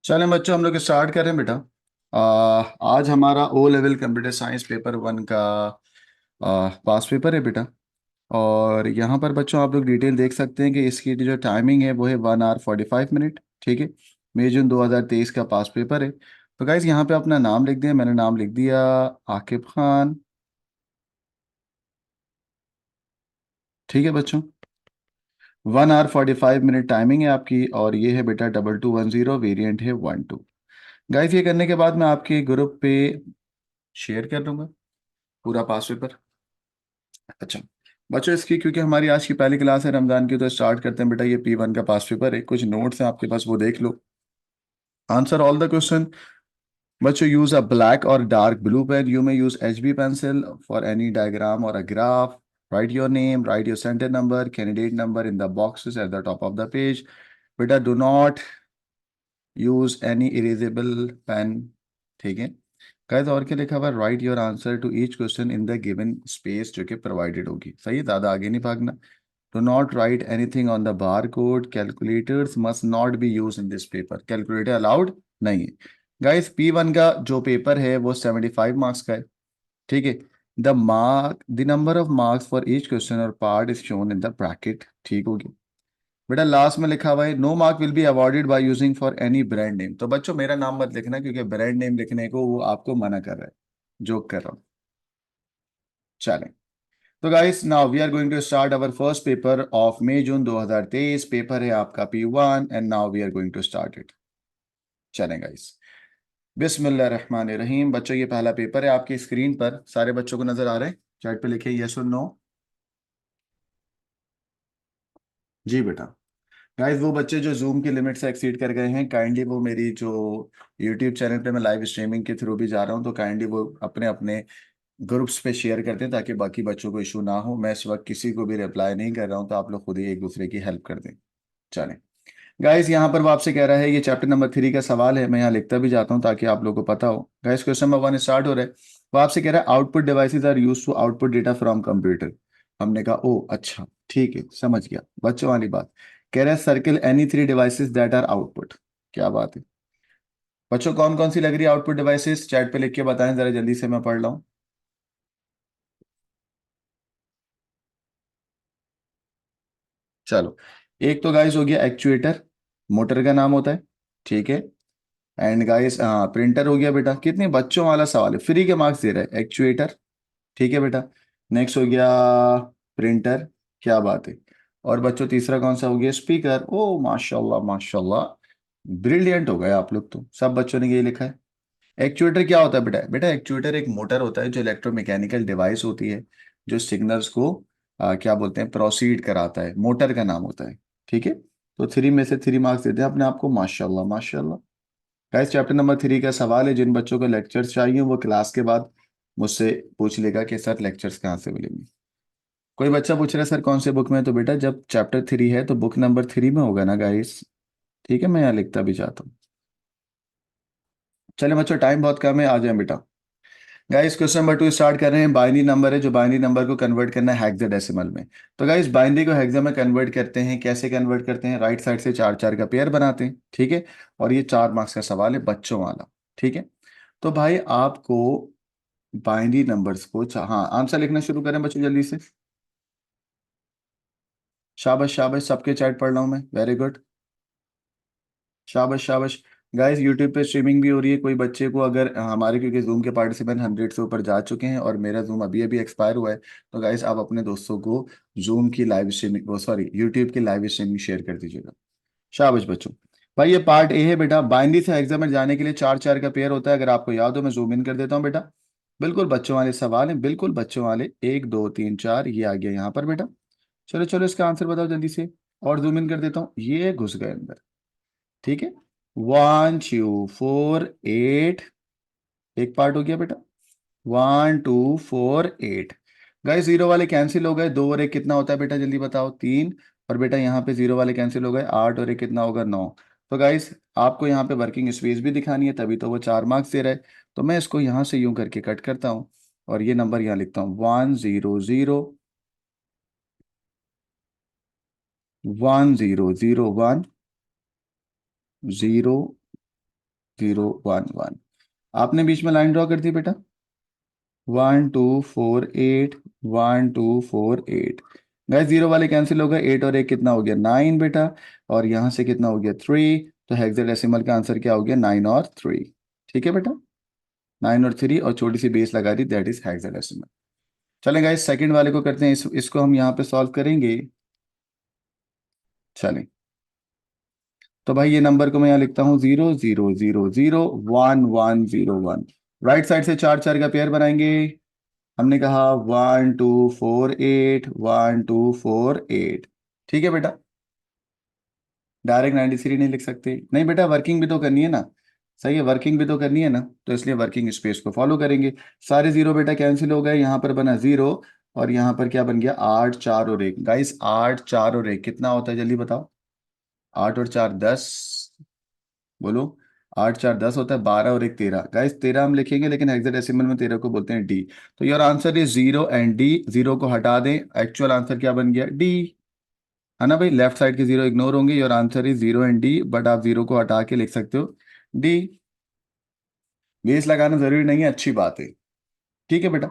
चलें बच्चों, हम लोग स्टार्ट करें बेटा। आज हमारा O level computer science paper one का पास पेपर है बेटा। और यहाँ पर बच्चों आप लोग डिटेल देख सकते हैं कि इसकी जो टाइमिंग है वो है 1 आवर 45 मिनट। ठीक है। मई जून 2023 का पास पेपर है। तो गाइज यहाँ पे अपना नाम लिख दिया, मैंने नाम लिख दिया आकिब खान। ठीक है बच्चों। 1 आवर 45 मिनट टाइमिंग है आपकी, और ये है बेटा 2210, वेरिएंट है 12। गाइज ये करने के बाद मैं आपके ग्रुप पे शेयर कर दूंगा पूरा पास पेपर। अच्छा बच्चों, इसकी क्योंकि हमारी आज की पहली क्लास है रमजान की, तो स्टार्ट करते हैं बेटा। ये P1 का पास पेपर है, कुछ नोट्स हैं आपके पास, वो देख लो। Answer all the question. बच्चों, यूज अ ब्लैक और dark blue pen, you may use HB pencil for any diagram और a graph. Write your name, write your centre number, candidate number in the boxes at the top of the page. बेटा do not use any erasable pen. ठीक है। Guys और क्या लिखा हुआ है, write your answer to each question in the given space जो कि प्रोवाइडेड होगी। सही है, ज़्यादा आगे नहीं भागना। Do not right anything on the bar code, calculators must not be use in this paper, calculator allowed नहीं है। गाइस P1 का जो पेपर है वो 75 मार्क्स का है। ठीक है। The number of marks for each question और part is shown in the bracket. ठीक होगी। बेटा लास्ट में लिखा हुआ है no mark will be awarded by using for any brand name. तो बच्चों मेरा नाम मत लिखना, क्योंकि ब्रांड नेम लिखने को वो आपको मना कर रहा है। जोक कर रहा हूँ। चलें। तो guys now we are going to start our first paper of May June 2023। Paper है आपका P1 and now we are going to start it. चलें गाइस। बिस्मिल्लाह रहमान रहीम। बच्चों ये पहला पेपर है आपकी स्क्रीन पर, सारे बच्चों को नजर आ रहे हैं? चैट पे लिखे यस और नो। जी बेटा। गाइस वो बच्चे जो जूम की लिमिट से एक्सीड कर गए हैं, काइंडली वो मेरी जो यूट्यूब चैनल पे मैं लाइव स्ट्रीमिंग के थ्रू भी जा रहा हूँ, तो काइंडली वो अपने अपने ग्रुप्स पे शेयर करते हैं ताकि बाकी बच्चों को इशू ना हो। मैं इस वक्त किसी को भी रिप्लाई नहीं कर रहा हूँ, तो आप लोग खुद ही एक दूसरे की हेल्प कर दें। चलें। गाइस यहाँ पर वो आपसे कह रहा है, ये चैप्टर नंबर 3 का सवाल है, मैं यहाँ लिखता भी जाता हूँ ताकि आप लोगों को पता हो। गाइस क्वेश्चन नंबर 1 स्टार्ट हो रहा है। वो आपसे कह रहा है output devices are used to output data from computer. हमने कहा ओ अच्छा, ठीक है समझ गया। बच्चों वाली बात। कह रहा है circle any three devices that are output. क्या बात है बच्चों, कौन कौन सी लग रही है आउटपुट डिवाइसेस? चैट पे लिख के बताएं जरा, जल्दी से मैं पढ़ रहा हूँ। चलो। एक तो गाइस हो गया एक्चुएटर, मोटर का नाम होता है। ठीक है। एंड गाइस हाँ, प्रिंटर हो गया बेटा। कितने बच्चों वाला सवाल है, फ्री के मार्क्स दे रहा है एक्चुएटर। ठीक है बेटा। नेक्स्ट हो गया प्रिंटर। क्या बात है। और बच्चों तीसरा कौन सा हो गया, स्पीकर। ओ माशाल्लाह माशाल्लाह, ब्रिलियंट हो गए आप लोग तो, सब बच्चों ने ये लिखा है। एक्चुएटर क्या होता है बेटा? बेटा एक्चुएटर एक मोटर होता है जो इलेक्ट्रोमैकेनिकल डिवाइस होती है, जो सिग्नल्स को क्या बोलते हैं, प्रोसीड कराता है, मोटर का नाम होता है। ठीक है। तो 3 में से 3 मार्क्स देते हैं अपने आप को, माशाल्लाह माशाल्लाह। गाइस चैप्टर नंबर 3 का सवाल है, जिन बच्चों को लेक्चर्स चाहिए वो क्लास के बाद मुझसे पूछ लेगा कि सर लेक्चर्स कहाँ से मिलेंगे। कोई बच्चा पूछ रहा है सर कौन से बुक में, तो बेटा जब चैप्टर 3 है तो बुक नंबर 3 में होगा ना गाइस। ठीक है, मैं यहाँ लिखता भी चाहता हूँ। चले बच्चों, टाइम बहुत कम है, आ जाए बेटा। गाइस क्वेश्चन नंबर 2 स्टार्ट कर रहे हैं। बाइनरी नंबर है, जो बाइनरी नंबर को कन्वर्ट करना है हेक्साडेसिमल में। तो गाइस बाइनरी को हेक्सा में कन्वर्ट करते हैं, कैसे कन्वर्ट करते हैं? राइट साइड से 4 4 का पेयर बनाते हैं। ठीक है। और ये 4 मार्क्स का सवाल है बच्चों वाला। ठीक है। तो भाई आपको बाइनरी नंबर्स को हाँ आंसर लिखना शुरू करें बच्चों जल्दी से। शाबाश शाबाश, सबके चैट पढ़ रहा हूँ मैं, वेरी गुड। शाबाश शाबाश। गाइस यूट्यूब पे स्ट्रीमिंग भी हो रही है, कोई बच्चे को अगर हमारे, क्योंकि जूम के पार्टिसिपेंट 100 से ऊपर जा चुके हैं और मेरा जूम अभी अभी एक्सपायर हुआ है, तो गाइस आप अपने दोस्तों को जूम की लाइव स्ट्रीमिंग, वो सॉरी यूट्यूब की लाइव स्ट्रीमिंग शेयर कर दीजिएगा। शाबाश बच्चों। भाई ये पार्ट ए है बेटा, बाइनरी से हेक्सा में जाने के लिए 4 4 का पेयर होता है, अगर आपको याद हो मैं जूम इन कर देता हूँ बेटा। बिल्कुल बच्चों वाले सवाल हैं, बिल्कुल बच्चों वाले। 1 2 3 4 ये आ गया यहाँ पर बेटा। चलो चलो इसका आंसर बताओ जल्दी से। और जूम इन कर देता हूँ, ये घुस गए अंदर। ठीक है। 1 2 4 8, एक पार्ट हो गया बेटा। 1 2 4 8। गाइस जीरो वाले कैंसिल हो गए, 2 और 1 कितना होता है बेटा, जल्दी बताओ? 3। और बेटा यहाँ पे जीरो वाले कैंसिल हो गए, 8 और 1 कितना होगा, 9। तो गाइस आपको यहाँ पे वर्किंग स्पेस भी दिखानी है, तभी तो वो 4 मार्क्स दे रहा है। तो मैं इसको यहाँ से यूं करके कट करता हूँ, और ये नंबर यहाँ लिखता हूँ 1 0 0 1 0 0 1 0 0 1 1। आपने बीच में लाइन ड्रॉ कर दी बेटा, 1 2 4 8, 1 2 4 8। गैस जीरो वाले कैंसिल हो गए, 8 और 1 कितना हो गया 9 बेटा, और यहाँ से कितना हो गया 3। तो हेक्साडेसिमल का आंसर क्या हो गया 9 और 3। ठीक है बेटा, 9 और 3, और छोटी सी बेस लगा दी, दैट इज हेक्साडेसिमल। चलें गाइस सेकंड वाले को करते हैं, इसको हम यहाँ पे सॉल्व करेंगे। चलें, तो भाई ये नंबर को मैं यहाँ लिखता हूँ 0 0 0 0 1 1 0 1। राइट साइड से चार चार का पेयर बनाएंगे। हमने कहा 1 2 4 8, 1 2 4 8। ठीक है बेटा, डायरेक्ट 93 नहीं लिख सकते, नहीं बेटा वर्किंग भी तो करनी है ना। सही है, वर्किंग भी तो करनी है ना, तो इसलिए वर्किंग स्पेस को फॉलो करेंगे। सारे जीरो बेटा कैंसिल हो गए, यहाँ पर बना 0, और यहाँ पर क्या बन गया 8 4 और 1। गाइस 8 4 और 1 कितना होता है जल्दी बताओ। 8 और 4 10, बोलो। 8 4 10 होता है, 12 और 1 13। गाइस 13 हम लिखेंगे, लेकिन हेक्साडेसिमल में 13 को बोलते हैं डी। तो your answer is 0 and D. 0 को हटा दें, एक्चुअल आंसर क्या बन गया डी, है ना भाई। लेफ्ट साइड के 0 इग्नोर होंगे, your answer is 0 and D, but आप 0 को हटा के लिख सकते हो डी। बेस लगाना जरूरी नहीं है, अच्छी बात है। ठीक है बेटा,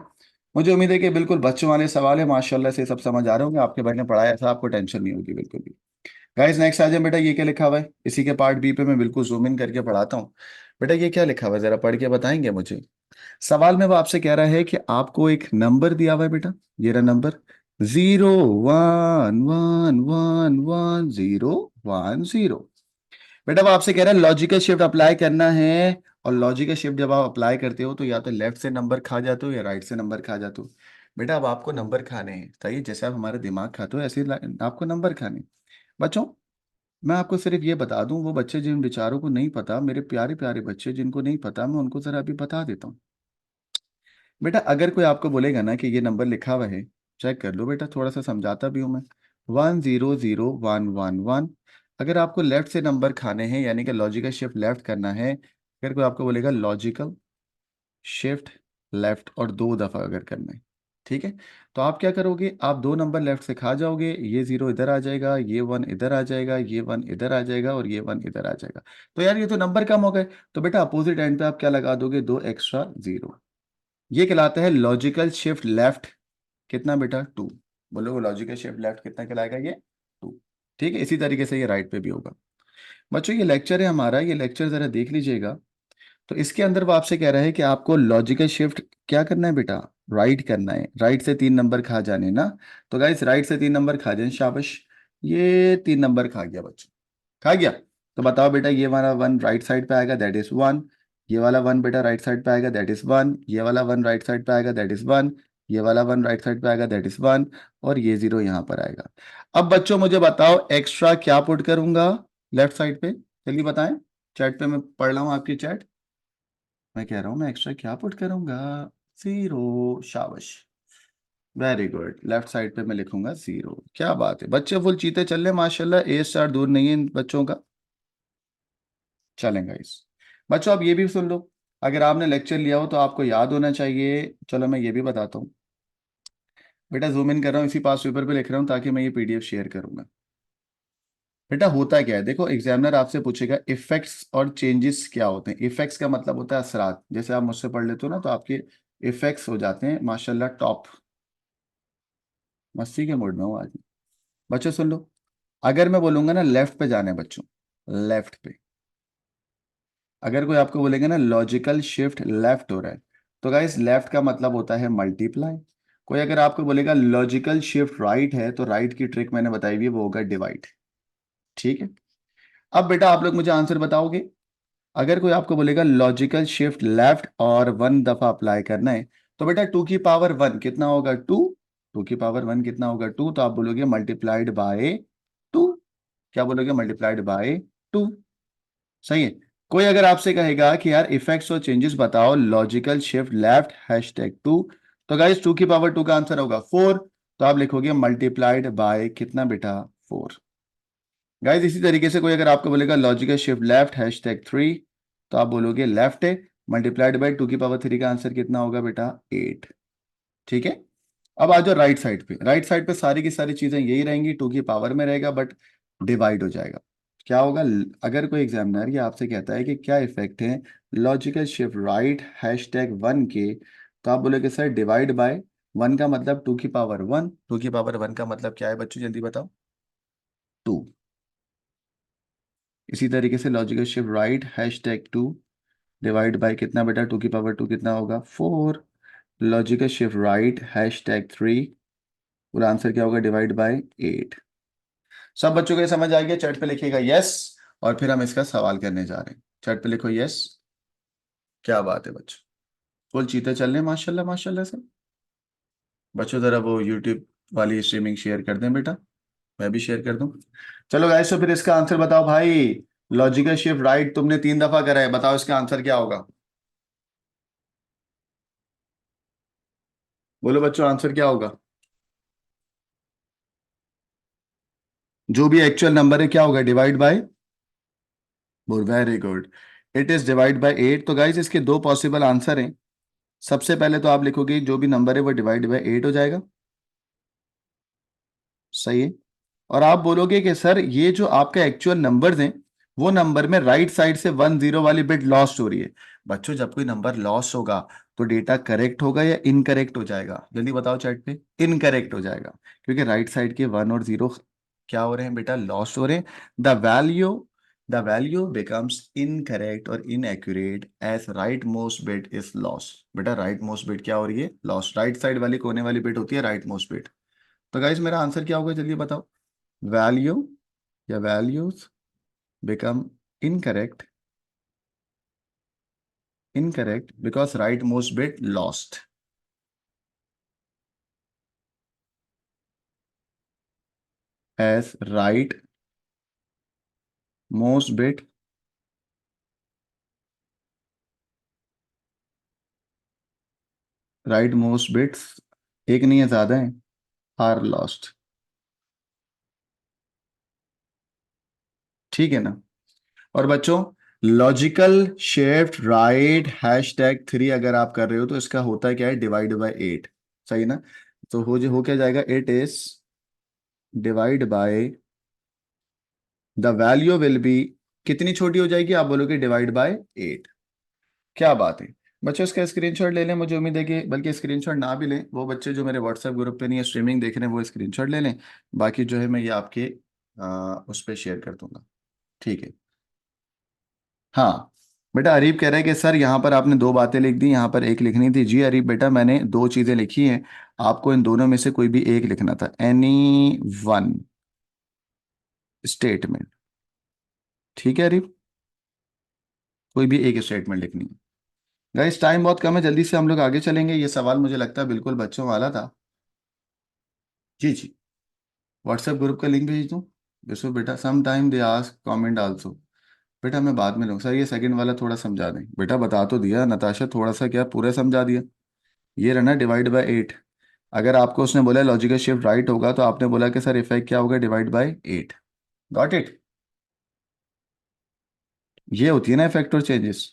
मुझे उम्मीद है कि बिल्कुल बच्चों वाले सवाल है, माशाल्लाह से सब समझ आ रहे होंगे, आपके भाई ने पढ़ाया था, आपको टेंशन नहीं होगी बिल्कुल भी। गाइस नेक्स्ट आ जाए बेटा, ये क्या लिखा हुआ है, इसी के पार्ट बी पे मैं बिल्कुल जूम इन करके पढ़ाता हूँ। बेटा ये क्या लिखा हुआ है, जरा पढ़ के बताएंगे मुझे। सवाल में वो आपसे कह रहा है कि आपको एक नंबर दिया हुआ है बेटा, ये रहा नंबर 0 1 1 1 1 0 1 0। बेटा वो आपसे कह रहा है लॉजिकल शिफ्ट अप्लाई करना है, और लॉजिकल शिफ्ट जब आप अप्लाई करते हो तो या तो लेफ्ट से नंबर खा जाते हो या राइट से नंबर खा जाते हो। बेटा अब आपको नंबर खाने हैं, सही, जैसे आप हमारे दिमाग खाते हो ऐसे ही आपको नंबर खाने हैं। बच्चों मैं आपको सिर्फ ये बता दूं, वो बच्चे जिन बेचारों को नहीं पता, मेरे प्यारे प्यारे बच्चे जिनको नहीं पता, मैं उनको जरा अभी बता देता हूँ। बेटा अगर कोई आपको बोलेगा ना कि ये नंबर लिखा हुआ है, चेक कर लो बेटा, थोड़ा सा समझाता भी हूँ मैं। 1 0 0 1 1 1। अगर आपको लेफ्ट से नंबर खाने हैं, यानी कि लॉजिकल शिफ्ट लेफ्ट करना है, अगर कोई आपको बोलेगा लॉजिकल शिफ्ट लेफ्ट और 2 दफा अगर करना है, ठीक है, तो आप क्या करोगे, आप 2 नंबर लेफ्ट से खा जाओगे, ये 0 इधर आ जाएगा, ये 1 इधर आ जाएगा, ये 1 इधर आ जाएगा, और ये 1 इधर आ जाएगा। तो यार ये तो नंबर कम हो गए। तो बेटा अपोजिट एंड पे आप क्या लगा दोगे, 2 एक्स्ट्रा 0। ये कहलाता है लॉजिकल शिफ्ट लेफ्ट। कितना बेटा 2। बोलो लॉजिकल शिफ्ट लेफ्ट कितना कहलाएगा ये 2। ठीक है, इसी तरीके से ये राइट पे भी होगा। बच्चों ये लेक्चर है हमारा, ये लेक्चर जरा देख लीजिएगा। तो इसके अंदर वो आपसे कह रहा है कि आपको लॉजिकल शिफ्ट क्या करना है बेटा, राइट करना है, राइट से 3 नंबर खा जाने ना। तो गाइस राइट से 3 नंबर खा जाए, शाबाश। ये 3 नंबर खा गया बच्चों, खा गया। तो बताओ बेटा ये वाला 1 राइट साइड पे आएगा, दैट इज 1। ये वाला 1 बेटा राइट साइड पे आएगा, दैट इज 1। ये वाला 1 राइट साइड पे आएगा, दैट इज 1। ये वाला 1 राइट साइड पे आएगा, दैट इज 1। और ये 0 यहाँ पर आएगा। अब बच्चों मुझे बताओ एक्स्ट्रा क्या पुट करूंगा लेफ्ट साइड पे, जल्दी बताएं। चैट पे मैं पढ़ रहा हूँ आपकी चैट, मैं कह रहा हूँ मैं एक्स्ट्रा क्या पुट करूंगा, 0, शाबाश। वेरी गुड, लेफ्ट साइड पे मैं लिखूंगा 0। क्या बात है बच्चे, फुल चीते चल रहे माशाल्लाह, ए स्टार दूर नहीं है इन बच्चों का। चलेंगे इस, बच्चों आप ये भी सुन लो, अगर आपने लेक्चर लिया हो तो आपको याद होना चाहिए। चलो मैं ये भी बताता हूँ बेटा, जूम इन कर रहा हूँ, इसी पास पेपर पे लिख रहा हूँ ताकि मैं ये पीडीएफ शेयर करूंगा। बेटा होता क्या है, देखो एग्जामिनर आपसे पूछेगा इफेक्ट्स और चेंजेस क्या होते हैं। इफेक्ट्स का मतलब होता है असरात, जैसे आप मुझसे पढ़ लेते हो ना तो आपके इफेक्ट्स हो जाते हैं माशाल्लाह टॉप। मस्ती के मूड में हूँ आज। बच्चों सुन लो, अगर मैं बोलूंगा ना लेफ्ट पे जाना है बच्चों, लेफ्ट पे, अगर कोई आपको बोलेगा ना लॉजिकल शिफ्ट लेफ्ट हो रहा है, तो गाइस लेफ्ट का मतलब होता है मल्टीप्लाई। कोई अगर आपको बोलेगा लॉजिकल शिफ्ट राइट है, तो राइट की ट्रिक मैंने बताई हुई है, वो होगा डिवाइड। ठीक है, अब बेटा आप लोग मुझे आंसर बताओगे। अगर कोई आपको बोलेगा लॉजिकल शिफ्ट लेफ्ट और 1 दफा अप्लाई करना है, तो बेटा 2 की पावर 1 कितना होगा 2। 2 की पावर 1 कितना होगा 2, तो आप बोलोगे मल्टीप्लाइड बाय 2। क्या बोलोगे, मल्टीप्लाइड बाय 2। सही है। कोई अगर आपसे कहेगा कि यार इफेक्ट्स और चेंजेस बताओ लॉजिकल शिफ्ट लेफ्ट #2, तो गाइस 2 की पावर 2 का आंसर होगा 4। तो आप लिखोगे मल्टीप्लाइड बाय कितना बेटा 4। गाइस इसी तरीके से कोई अगर आपको बोलेगा लॉजिकल शिफ्ट लेफ्ट #3, तो आप बोलोगे लेफ्ट है, मल्टीप्लाइड बाय 2 की पावर 3 का आंसर कितना होगा बेटा 8। ठीक है, अब आ जाओ राइट साइड पे। राइट साइड पे सारी की सारी चीजें यही रहेंगी, 2 की पावर में रहेगा बट डिवाइड हो जाएगा। क्या होगा? अगर कोई एग्जामिनर ये आपसे कहता है कि क्या इफेक्ट है लॉजिकल शिफ्ट राइट #1 के, तो आप बोलोगे सर डिवाइड बाय 1 का मतलब 2 की पावर 1, 2 की पावर 1 का मतलब क्या है बच्चों, जल्दी बताओ? 2। इसी तरीके से logical shift right #2 divide by कितना बेटा, 2 की पावर 2 कितना होगा? 4। लॉजिकल शिफ्ट राइट #3, पूरा आंसर क्या होगा? Divide by 8। सब बच्चों को ये समझ आ गया? चैट पे लिखिएगा यस, और फिर हम इसका सवाल करने जा रहे हैं। चैट पे लिखो यस। क्या बात है बच्चों, फुल चीते चल रहे हैं, माशाल्लाह माशाल्लाह से। बच्चों जरा वो यूट्यूब वाली स्ट्रीमिंग शेयर कर दें बेटा, मैं भी शेयर कर दूं। चलो गाइस, तो फिर इसका आंसर बताओ भाई। लॉजिकल शिफ्ट राइट तुमने 3 दफा करा है, बताओ इसका आंसर क्या होगा? बोलो बच्चों, आंसर क्या होगा? जो भी एक्चुअल नंबर है क्या होगा? Divide by. Very good. It is divide by 8। तो गाइस इसके दो पॉसिबल आंसर हैं। सबसे पहले तो आप लिखोगे जो भी नंबर है वो डिवाइड बाय 8 हो जाएगा। सही है। और आप बोलोगे कि सर ये जो आपका एक्चुअल नंबर्स हैं, वो नंबर में राइट साइड से 10 वाली बिट लॉस्ट हो रही है। बच्चों जब कोई नंबर लॉस होगा तो डेटा करेक्ट होगा या इनकरेक्ट हो जाएगा? जल्दी बताओ चैट पे। इनकरेक्ट हो जाएगा, क्योंकि राइट साइड के 1 और 0 क्या हो रहे हैं बेटा? लॉस्ट हो रहे हैं। द वैल्यू बिकम्स इनकरेक्ट और inaccurate as right most bit is lost. बेटा राइट मोस्ट बिट क्या हो रही है? लॉस्ट। राइट साइड वाली कोने वाली बिट होती है राइट मोस्ट बिट। तो गाइस मेरा आंसर क्या होगा, जल्दी बताओ? वैल्यू या values become incorrect because rightmost bit lost as right most bits एक नहीं है, ज्यादा है, आर लॉस्ट। ठीक है ना? और बच्चों लॉजिकल शिफ्ट राइट #3 अगर आप कर रहे हो तो इसका होता क्या है? Divide by 8। सही ना? तो हो क्या जाएगा? It is divide by the value will be, कितनी छोटी हो जाएगी? आप बोलोगे डिवाइड बाय 8। क्या बात है बच्चों, इसका स्क्रीनशॉट ले लें। मुझे उम्मीद है कि, बल्कि स्क्रीनशॉट ना भी लें, वो बच्चे जो मेरे व्हाट्सएप ग्रुप पे नहीं है स्ट्रीमिंग देख रहे हैं वो स्क्रीनशॉट ले लें। बाकी जो है मैं ये आपके उस पर शेयर कर दूंगा। ठीक है। हाँ बेटा, अरीब कह रहा है कि सर यहाँ पर आपने दो बातें लिख दी, यहाँ पर एक लिखनी थी। जी अरीब बेटा, मैंने दो चीज़ें लिखी हैं, आपको इन दोनों में से कोई भी एक लिखना था। Any one statement. ठीक है अरीब, कोई भी एक स्टेटमेंट लिखनी है। गाइस टाइम बहुत कम है, जल्दी से हम लोग आगे चलेंगे। ये सवाल मुझे लगता है बिल्कुल बच्चों वाला था। जी जी। व्हाट्सएप ग्रुप का लिंक भेज दूँ? यशो बेटा some time they ask comment also. बेटा मैं बाद में लूँगा सर, ये सेकंड वाला थोड़ा समझा दें। बेटा बता तो दिया नताशा, थोड़ा सा क्या पूरा समझा दिया। ये रहना डिवाइड बाय 8। अगर आपको उसने बोला लॉजिकल शिफ्ट राइट होगा तो आपने बोला कि सर इफेक्ट क्या होगा? Divide by 8। Got it? ये होती है ना इफेक्ट और चेंजेस।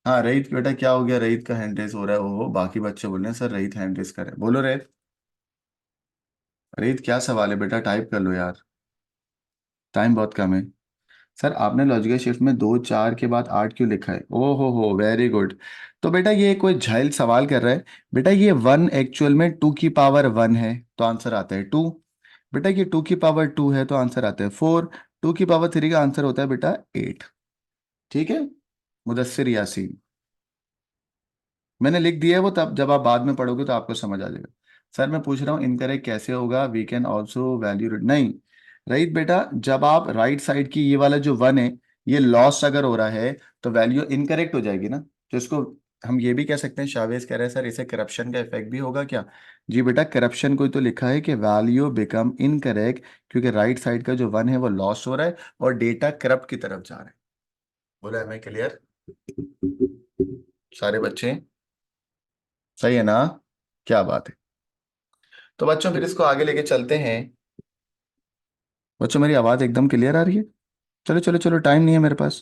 हाँ रईत बेटा, क्या हो गया? रईत का हैंड रेस हो रहा है, वो बाकी बच्चे बोल रहे हैं सर रईत हैंड रेस करे। बोलो रईत। रईत क्या सवाल है बेटा? टाइप कर लो यार, टाइम बहुत कम है। सर आपने लॉजिकल शिफ्ट में 2 4 के बाद 8 क्यों लिखा है? ओ हो, वेरी गुड। तो बेटा ये कोई झाइल सवाल कर रहा है। बेटा ये 1 एक्चुअल में 2 की पावर 1 है, तो आंसर आता है 2। बेटा ये 2 की पावर 2 है तो आंसर आता है 4। 2 की पावर 3 का आंसर होता है बेटा 8। ठीक है मुदस्सिर यासीन, मैंने लिख दिया है वो, तब जब आप बाद में पढ़ोगे तो आपको समझ आ जाएगा। सर मैं पूछ रहा हूँ इनकरेक्ट कैसे होगा? वी कैन ऑल्सो वैल्यू नहीं। राइट बेटा, जब आप राइट साइड की ये वाला जो 1 है, ये लॉस अगर हो रहा है तो वैल्यू इनकरेक्ट हो जाएगी ना। तो इसको हम ये भी कह सकते हैं, शावेज कह रहे हैं सर इसे करप्शन का इफेक्ट भी होगा क्या? जी बेटा, करप्शन को ही तो लिखा है कि वैल्यू बिकम इनकरेक्ट, क्योंकि राइट साइड का जो 1 है वो लॉस हो रहा है और डेटा करप्ट की तरफ जा रहा है। बोला है मैं क्लियर? सारे बच्चे सही है ना? क्या बात है। तो बच्चों फिर इसको आगे लेके चलते हैं। बच्चों मेरी आवाज़ एकदम क्लियर आ रही है? चलो चलो चलो, टाइम नहीं है मेरे पास।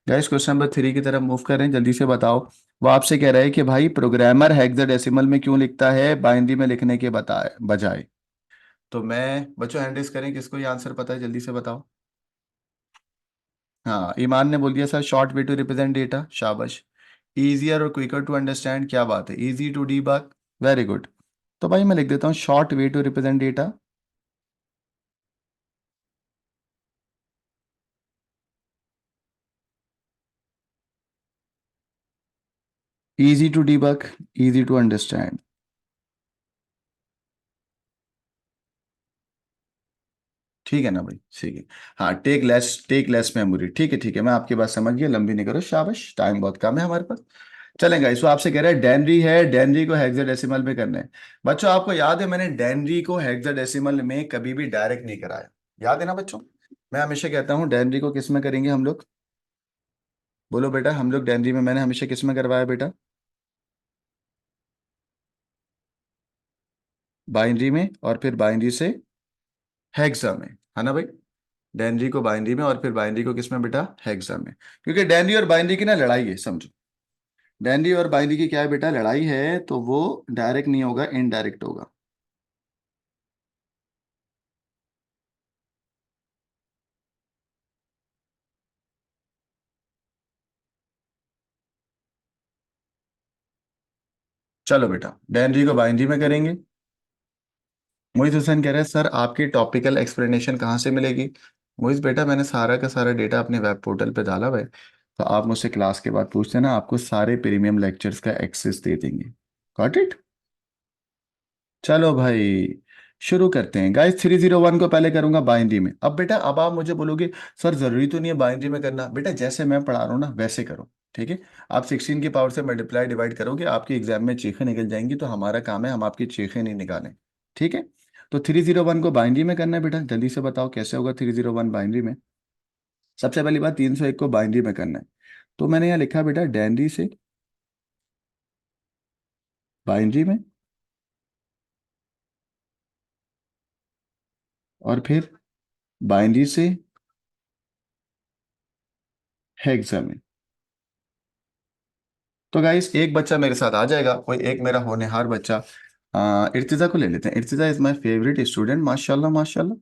गाइस क्वेश्चन नंबर 3 की तरफ मूव कर रहे हैं, जल्दी से बताओ। वो आपसे कह रहा है कि भाई प्रोग्रामर हेक्साडेसिमल में क्यों लिखता है बाइनरी में लिखने के बताए बजाय? तो मैं बच्चों हैंड रेस करें, किसको ये आंसर पता है जल्दी से बताओ। हाँ, ईमान ने बोल दिया sir short way to represent data, शाबाश। इजियर और क्विकर टू अंडरस्टैंड, क्या बात है, easy to debug, very good. तो भाई मैं लिख देता हूँ short way to represent data, easy to debug, easy to understand. ठीक है ना भाई, ठीक है। हाँ, टेक लेस मेमोरी, ठीक है ठीक है, मैं आपकी बात समझ गया, लंबी नहीं करो, शाबाश, टाइम बहुत कम है हमारे पास। चलेंगे, इसको आपसे कह रहा है डेनरी है, डेनरी को हेक्साडेसिमल में करना है। बच्चों आपको याद है मैंने डेनरी को हेक्साडेसिमल में कभी भी डायरेक्ट नहीं कराया, याद है ना बच्चों। मैं हमेशा कहता हूँ डेनरी को किस में करेंगे हम लोग, बोलो बेटा, हम लोग डेनरी में मैंने हमेशा किस में करवाया बेटा, बाइनरी में, और फिर बाइनरी से हेक्सा में, है ना भाई। डेनरी को बाइनरी में और फिर बाइनरी को किस में बेटा, हेक्सा में। क्योंकि डेनरी और बाइनरी की ना लड़ाई है, समझो। डेनरी और बाइनरी की क्या है बेटा, लड़ाई है, तो वो डायरेक्ट नहीं होगा, इनडायरेक्ट होगा। चलो बेटा, डेनरी को बाइनरी में करेंगे। मोहित हुसैन कह रहे हैं सर आपकी टॉपिकल एक्सप्लेनेशन कहाँ से मिलेगी। मोहित बेटा मैंने सारा का सारा डेटा अपने वेब पोर्टल पे डाला हुआ है, तो आप मुझसे क्लास के बाद पूछते ना, आपको सारे प्रीमियम लेक्चर्स का एक्सेस दे देंगे। Got it. चलो भाई, शुरू करते हैं गाइस। 301 को पहले करूंगा बाइनरी में। अब बेटा अब आप मुझे बोलोगे सर जरूरी तो नहीं है बाइनरी में करना, बेटा जैसे मैं पढ़ा रहा हूँ ना वैसे करो, ठीक है। आप 16 की पावर से मल्टीप्लाई डिवाइड करोगे, आपकी एग्जाम में चीखें निकल जाएंगी, तो हमारा काम है हम आपकी चीखें नहीं निकालें, ठीक है। तो 301 को बाइनरी में करना है बेटा, जल्दी से बताओ कैसे होगा 301 बाइनरी में। सबसे पहली बात, 301 को बाइनरी में करना है, तो मैंने यहाँ लिखा बेटा डेनरी से बाइनरी में, और फिर बाइनरी से हेक्सा में। तो गाइस एक बच्चा मेरे साथ आ जाएगा, कोई एक मेरा होनहार बच्चा। इर्तिजा को ले लेते हैं, इर्तिजा इज माय फेवरेट स्टूडेंट, माशाल्लाह माशाल्लाह।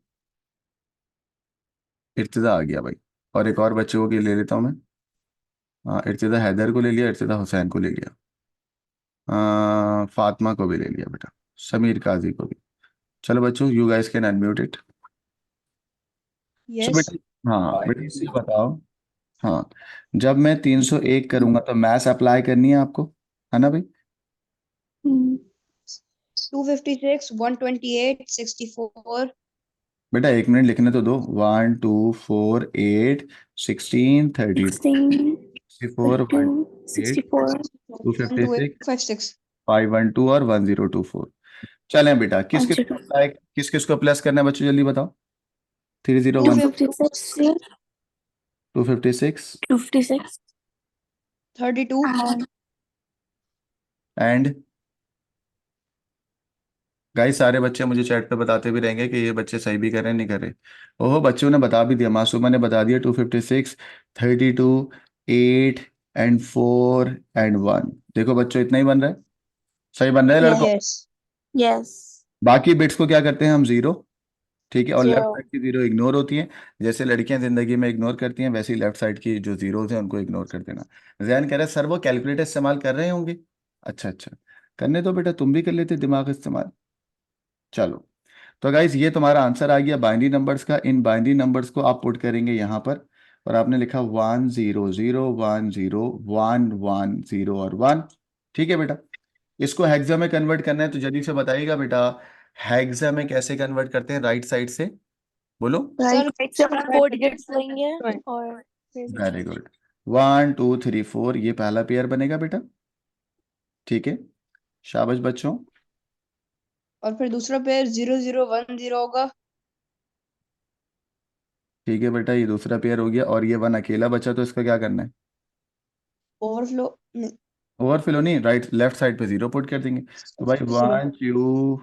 इर्तिजा आ गया भाई। और एक और बच्चे को भी ले लेता हूँ मैं। इर्तिजा हैदर को ले लिया, इर्तिजा हुसैन को ले लिया, फातिमा को भी ले लिया बेटा, समीर काजी को भी। चलो बच्चों, you guys can unmute it. So yes. बेटा, हाँ बेटा इससे बताओ। हाँ, जब मैं 301 करूंगा तो मैथ्स अप्लाई करनी है आपको, है ना भाई। 256, 128, 64। बेटा एक मिनट लिखने तो दो, 1 2 4 8 16 32 16, 64 32, 1 64, 256 12856। 512 और 1024। चलें बेटा, किस किस 102, किस किस को प्लस करना है बच्चों, जल्दी बताओ। 301, 256, 256 256, 32। and and. गाइस सारे बच्चे मुझे चैट पे बताते भी रहेंगे कि ये बच्चे सही भी कर रहे हैं नहीं कर रहे। ओहो, बच्चों ने बता भी दिया, मासूमा ने बता दिया, 256, 32, 8 एंड 4 एंड 1। देखो बच्चों, इतना ही बन रहा है, सही बन रहा है लड़कों। यस। yes, बाकी बिट्स को क्या करते हैं हम, जीरो, ठीक है, और लेफ्ट 0. साइड की जीरो इग्नोर होती है। जैसे लड़कियां जिंदगी में इग्नोर करती हैं, वैसे ही लेफ्ट साइड की जो जीरोज हैं उनको इग्नोर कर देना। जैन कह रहे हैं सर वो कैलकुलेटर इस्तेमाल कर रहे होंगे। अच्छा अच्छा, करने दो बेटा, तुम भी कर लेते दिमाग इस्तेमाल। चलो, तो गाइज ये तुम्हारा आंसर आ गया बाइनरी नंबर्स का। इन बाइनरी नंबर्स को आप पुट करेंगे यहाँ पर, और आपने लिखा 1 0 0 1 0 1 1 0 और 1, ठीक है बेटा। इसको हेक्सा में कन्वर्ट करना है, तो जल्दी से बताइएगा बेटा, हेक्सा में कैसे कन्वर्ट करते हैं, राइट साइड से बोलो। राइट सर साइड से हम 4 डिजिट्स लेंगे और फिर वेरी गुड, 1 2 3 4, ये पहला पेयर बनेगा बेटा, ठीक है, शाबाश बच्चों। और फिर दूसरा पेयर 0010 होगा। ठीक है बेटा, ये दूसरा पेयर हो गया, और ये 1 अकेला बचा, तो इसका क्या करना है, ओवरफ्लो नहीं। ओवरफ्लो नहीं, राइट लेफ्ट साइड पे जीरो पुट कर देंगे। तो भाई 0। 1 2,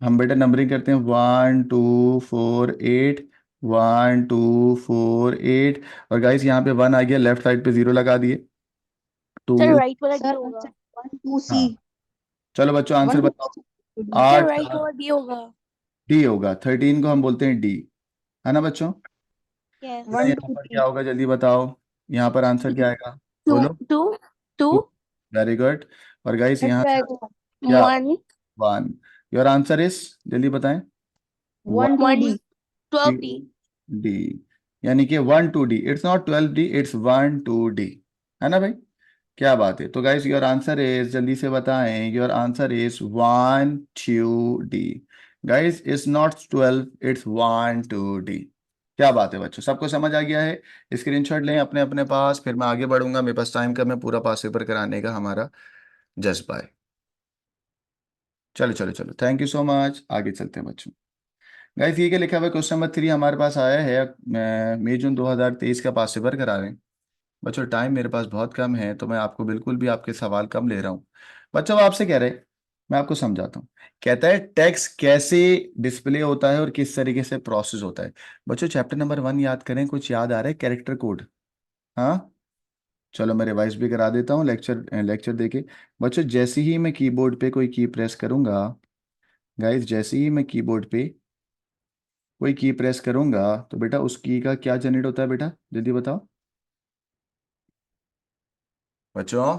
हम बेटा नंबरिंग करते हैं, 1 2 4 8, 1 2 4 8, और गाइस यहाँ पे 1 आ गया, लेफ्ट साइड पे जीरो लगा दिए, सर 2। राइट वाला डी सर होगा। 1 2 सी। हाँ, चलो बच्चों आंसर 1 बताओ। 2 सर आठ राइट सात वाला डी होगा। डी होगा, 13 को हम बोलते हैं डी, है ना बच्चों? Yes. बेटा 1 यहाँ 2 पर क्या 3 होगा जल्दी बताओ, यहाँ पर आंसर क्या आएगा? Two, बोलो। two, two, very good. और गाइस यहाँ ऐसे से आएगा क्या? 1, वन। योर आंसर इज, जल्दी बताएं। 1 2 1, D 12D. डी, यानी कि 1 2 D, it's not 12 D, it's 1 2 D, है ना भाई? क्या बात है। तो गाइस योर आंसर इज, जल्दी से बताएं, your answer is 1 2 D. Guys it's not 12, it's 1 2 D. क्या बात है बच्चों, सबको समझ आ गया है? स्क्रीनशॉट लें अपने अपने पास, फिर मैं आगे बढ़ूंगा, मेरे पास टाइम कम है, पूरा पास पेपर कराने का हमारा जज्बा है। चलो चलो चलो, थैंक यू सो मच, आगे चलते हैं बच्चों। गाइस ये क्या लिखा हुआ है, क्वेश्चन नंबर 3 हमारे पास आया है, मई जून 2023 का पास पेपर करा रहे हैं। बच्चों टाइम मेरे पास बहुत कम है, तो मैं आपको बिल्कुल भी आपके सवाल कम ले रहा हूँ। बच्चों वो आपसे कह रहे, मैं आपको समझाता हूँ। कहता है टेक्स्ट कैसे डिस्प्ले होता है और किस तरीके से प्रोसेस होता है। बच्चों चैप्टर नंबर 1 याद करें, कुछ याद आ रहा है? Character code. हाँ, चलो मैं रिवाइज भी करा देता हूँ लेक्चर लेक्चर देके। बच्चों जैसे ही मैं कीबोर्ड पे कोई की प्रेस करूंगा, गाइस जैसे ही मैं कीबोर्ड पे कोई की प्रेस करूंगा, तो बेटा उस की का क्या जनरेट होता है बेटा, जल्दी बताओ बच्चों।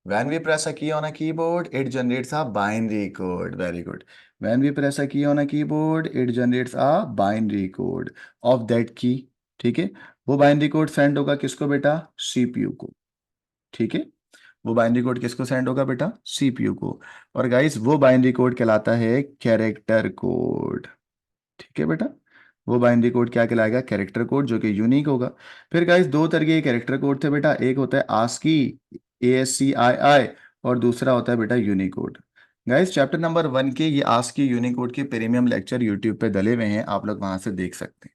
When we press a key on a keyboard, it generates a binary code. Very good. When we press a key on a keyboard, it generates a binary code of that key. ठीक है? वो binary code send होगा किसको बेटा? CPU को। ठीक है? वो बाइनरी कोड किसको सेंड होगा बेटा? सीपीयू को। और गाइस वो बाइनरी कोड कहलाता है कैरेक्टर कोड। ठीक है बेटा? वो बाइनरी कोड क्या कहलाएगा? कैरेक्टर कोड, जो कि यूनिक होगा। फिर गाइस दो तरह के कैरेक्टर कोड थे बेटा, एक होता है आस्की, ASCII, और दूसरा होता है बेटा यूनिकोड। गाइस चैप्टर नंबर 1 के ये आस्की यूनिकोड के प्रीमियम लेक्चर यूट्यूब पे डले हुए हैं, आप लोग वहां से देख सकते हैं।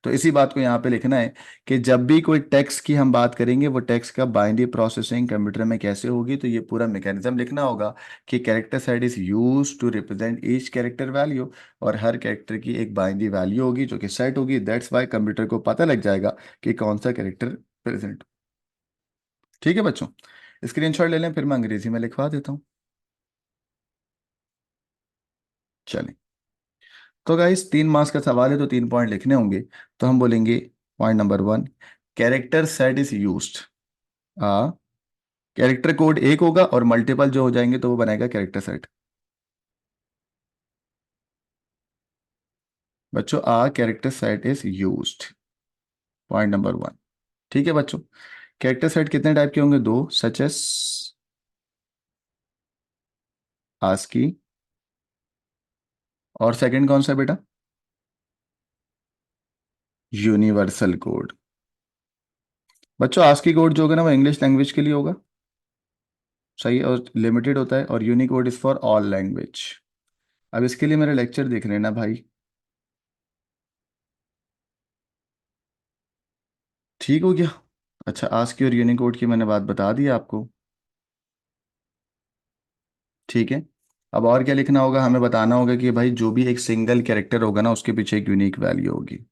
तो इसी बात को यहाँ पे लिखना है कि जब भी कोई टेक्स्ट की हम बात करेंगे, वो टेक्स्ट का बाइनरी प्रोसेसिंग कंप्यूटर में कैसे होगी, तो ये पूरा मैकेनिज्म लिखना होगा कि character set is used to represent each character value, और हर कैरेक्टर की एक बाइनरी वैल्यू होगी जो कि सेट होगी। दैट्स वाई कंप्यूटर को पता लग जाएगा कि कौन सा कैरेक्टर प्रेजेंट। ठीक है बच्चों, स्क्रीनशॉट ले लें, फिर मैं अंग्रेजी में लिखवा देता हूँ। चलें, तो गाइस 3 मार्क्स का सवाल है तो 3 पॉइंट लिखने होंगे। तो हम बोलेंगे point number 1, character set is used. Character code एक होगा और मल्टीपल जो हो जाएंगे तो वो बनाएगा कैरेक्टर सेट। बच्चों character set is used, point number 1। ठीक है बच्चों, कैरेक्टर सेट कितने टाइप के होंगे? दो, सच एस आस्की, और सेकंड कौन सा है बेटा? Universal code. बच्चों आस्की कोड जो होगा ना, वो इंग्लिश लैंग्वेज के लिए होगा, सही, और लिमिटेड होता है, और Unicode is for all language. अब इसके लिए मेरा लेक्चर देख लेना भाई। ठीक हो गया? अच्छा, आस्की और यूनिकोड की मैंने बात बता दी आपको। ठीक है, अब और क्या लिखना होगा? हमें बताना होगा कि भाई जो भी एक सिंगल कैरेक्टर होगा ना, उसके पीछे एक यूनिक वैल्यू होगी।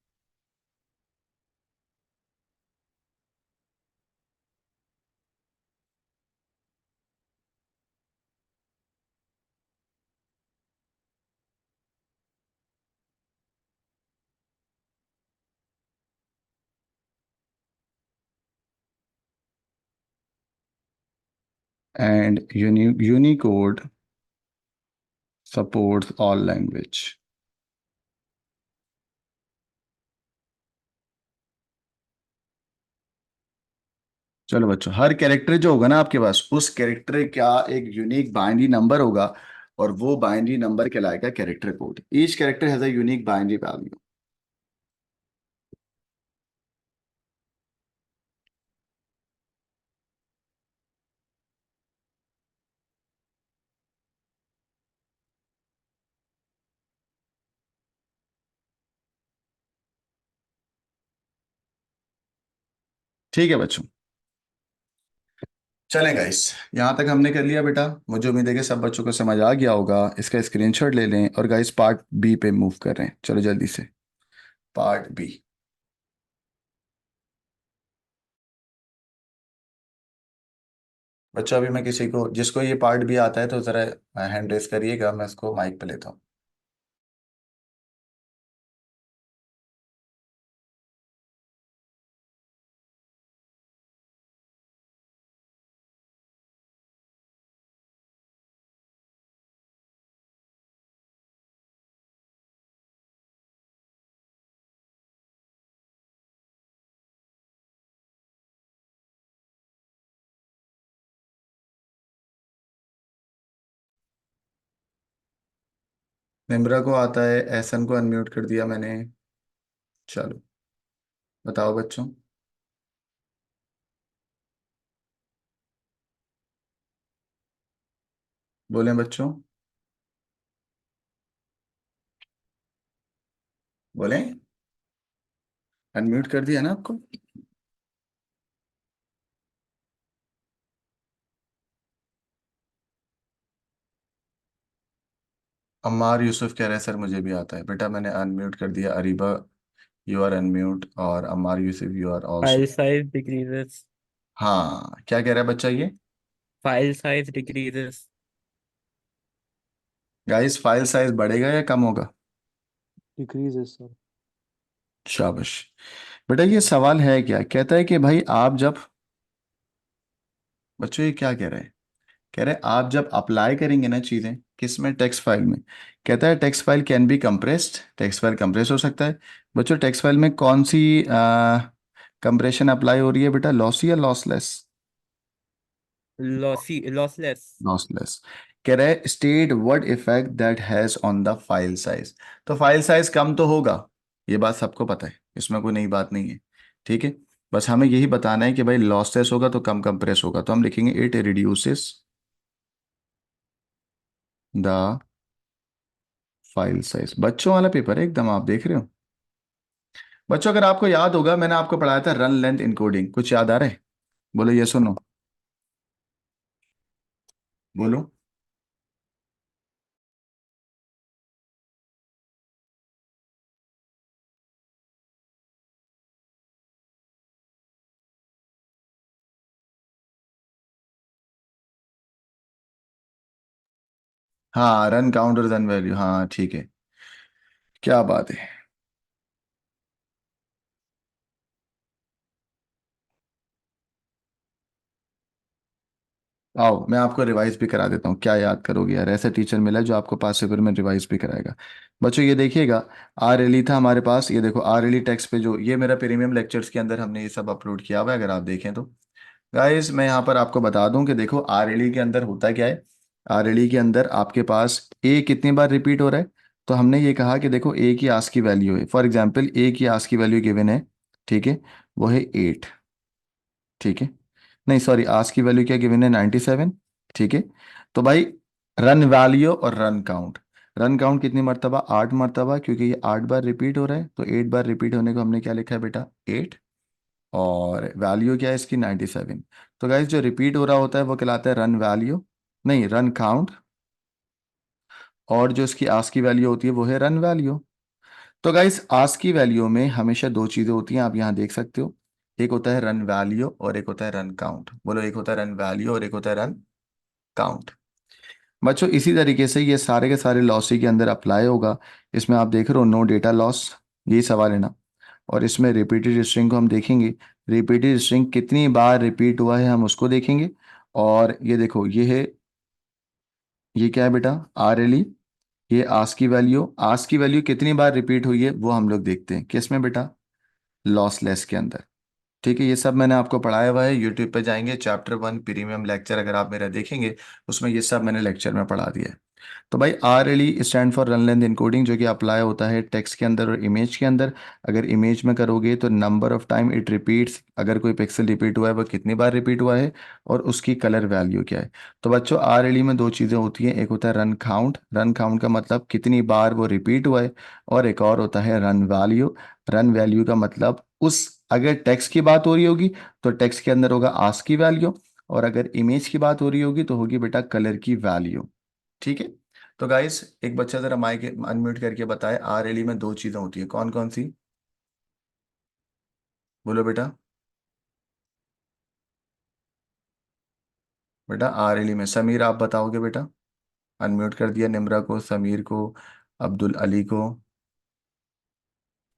And Unicode supports all language. चलो बच्चों, हर कैरेक्टर जो होगा ना आपके पास, उस कैरेक्टर का एक यूनिक बाइनरी नंबर होगा, और वो बाइनरी नंबर कहलाएगा character code. Each character has a unique binary value. ठीक है बच्चों, चलें गाइस, यहाँ तक हमने कर लिया बेटा। मुझे उम्मीद है कि सब बच्चों को समझ आ गया होगा। इसका स्क्रीनशॉट ले लें, और गाइस पार्ट बी पे मूव कर रहे हैं, चलो जल्दी से पार्ट बी। बच्चों अभी मैं किसी को, जिसको ये पार्ट भी आता है, तो ज़रा हैंड रेस करिएगा, मैं इसको माइक पे लेता हूँ। निम्रा को आता है, एहसन को अनम्यूट कर दिया मैंने। चलो बताओ बच्चों। बोलें बच्चों, बोलें। अनम्यूट कर दिया ना आपको? अम्मार यूसुफ कह रहे हैं सर मुझे भी आता है। बेटा मैंने अनम्यूट कर दिया। अरीबा यू आर अनम्यूट, और Ammar Yusuf you are also. File size decreases. हाँ, क्या कह रहा है बच्चा ये? File size decreases. Guys file size बढ़ेगा या कम होगा? Decreases sir. शाबाश। बेटा ये सवाल है क्या, कहता है कि भाई आप जब, बच्चों ये क्या कह रहे हैं? कह रहे हैं आप जब अप्लाई करेंगे ना चीजें, किस में, टेक्स्ट फाइल में। कहता है text file can be compressed, text file compress हो सकता है। बच्चों टेक्स्ट फाइल में कौन सी कंप्रेशन अप्लाई हो रही है बेटा, लॉसी या लॉसलेस? Lossless. लॉसलेस। कह रहा है state what effect that has on the file size. तो फाइल साइज कम तो होगा, ये बात सबको पता है, इसमें कोई नई बात नहीं है। ठीक है, बस हमें यही बताना है कि भाई लॉसलेस होगा तो कम कंप्रेस होगा, तो हम लिखेंगे it reduces the file size. बच्चों वाला पेपर है एकदम, आप देख रहे हो। बच्चों अगर आपको याद होगा मैंने आपको पढ़ाया था रन लेंथ इनकोडिंग, कुछ याद आ रहा है? बोलो ये सुनो, बोलो। हाँ रन काउंट और रन वैल्यू, हाँ ठीक है, क्या बात है। आओ मैं आपको रिवाइज भी करा देता हूँ, क्या याद करोगे यार, ऐसा टीचर मिला है जो आपको पास पेपर में रिवाइज भी कराएगा। बच्चों ये देखिएगा, आर एल ई था हमारे पास, ये देखो आर एल ई टेक्स्ट पे जो ये मेरा प्रीमियम लेक्चर्स के अंदर हमने ये सब अपलोड किया हुआ है, अगर आप देखें तो। गाइस मैं यहाँ पर आपको बता दूं कि देखो आर एल ई के अंदर होता क्या है। आर एल ई के अंदर आपके पास ए कितनी बार रिपीट हो रहा है, तो हमने ये कहा कि देखो ए की आस्क की वैल्यू है, फॉर एग्जाम्पल ए की आस्क की वैल्यू गिवन है, ठीक है, वो है 8। ठीक है, नहीं सॉरी, आज की वैल्यू क्या गिवन है, 97। ठीक है, तो भाई रन वैल्यू और रन काउंट, रन काउंट कितनी मरतबा, 8 मरतबा, क्योंकि ये 8 बार रिपीट हो रहा है, तो 8 बार रिपीट होने को हमने क्या लिखा है बेटा, 8। और वैल्यू क्या है इसकी, 97। तो गाइस जो रिपीट हो रहा होता है वो कहलाता है रन वैल्यू, नहीं रन काउंट, और जो इसकी आस्क की वैल्यू होती है वो है रन वैल्यू। तो गाइस आस्क की वैल्यू में हमेशा दो चीजें होती हैं, आप यहाँ देख सकते हो, एक होता है रन वैल्यू और एक होता है रन काउंट। बोलो, एक होता है रन वैल्यू और एक होता है रन काउंट। बच्चों इसी तरीके से ये सारे के सारे लॉसी के अंदर अप्लाई होगा। इसमें आप देख रहे हो नो डेटा लॉस, यही सवाल है ना। और इसमें रिपीटेड स्ट्रिंग को हम देखेंगे, रिपीटेड स्ट्रिंग कितनी बार रिपीट हुआ है हम उसको देखेंगे। और ये देखो ये है, ये क्या है बेटा, आर एल ई। ये आस्क की वैल्यू, आस्क की वैल्यू कितनी बार रिपीट हुई है वो हम लोग देखते हैं, किसमें बेटा, लॉसलेस के अंदर। ठीक है, ये सब मैंने आपको पढ़ाया हुआ है, यूट्यूब पे जाएंगे चैप्टर 1 प्रीमियम लेक्चर अगर आप मेरा देखेंगे, उसमें ये सब मैंने लेक्चर में पढ़ा दिया है। तो भाई R L E stand for run length encoding, जो कि अप्लाई होता है टेक्स्ट के अंदर और इमेज के अंदर। अगर इमेज में करोगे तो number of time it repeats, अगर कोई पिक्सल रिपीट हुआ है वो कितनी बार रिपीट हुआ है, और उसकी कलर वैल्यू क्या है। तो बच्चों आर एल ई में दो चीज़ें होती हैं, एक होता है रन काउंट, रन काउंट का मतलब कितनी बार वो रिपीट हुआ है, और एक और होता है रन वैल्यू। रन वैल्यू का मतलब उस, अगर टेक्स्ट की बात हो रही होगी तो टेक्स्ट के अंदर होगा आस्क की वैल्यू, और अगर इमेज की बात हो रही होगी तो होगी बेटा कलर की वैल्यू। ठीक है, तो गाइस एक बच्चा जरा माइक अनम्यूट करके बताए, आर एल ई में दो चीजें होती है, कौन कौन सी? बोलो बेटा। बेटा आर एल ई में समीर आप बताओगे बेटा, अनम्यूट कर दिया निम्रा को, समीर को, अब्दुल अली को,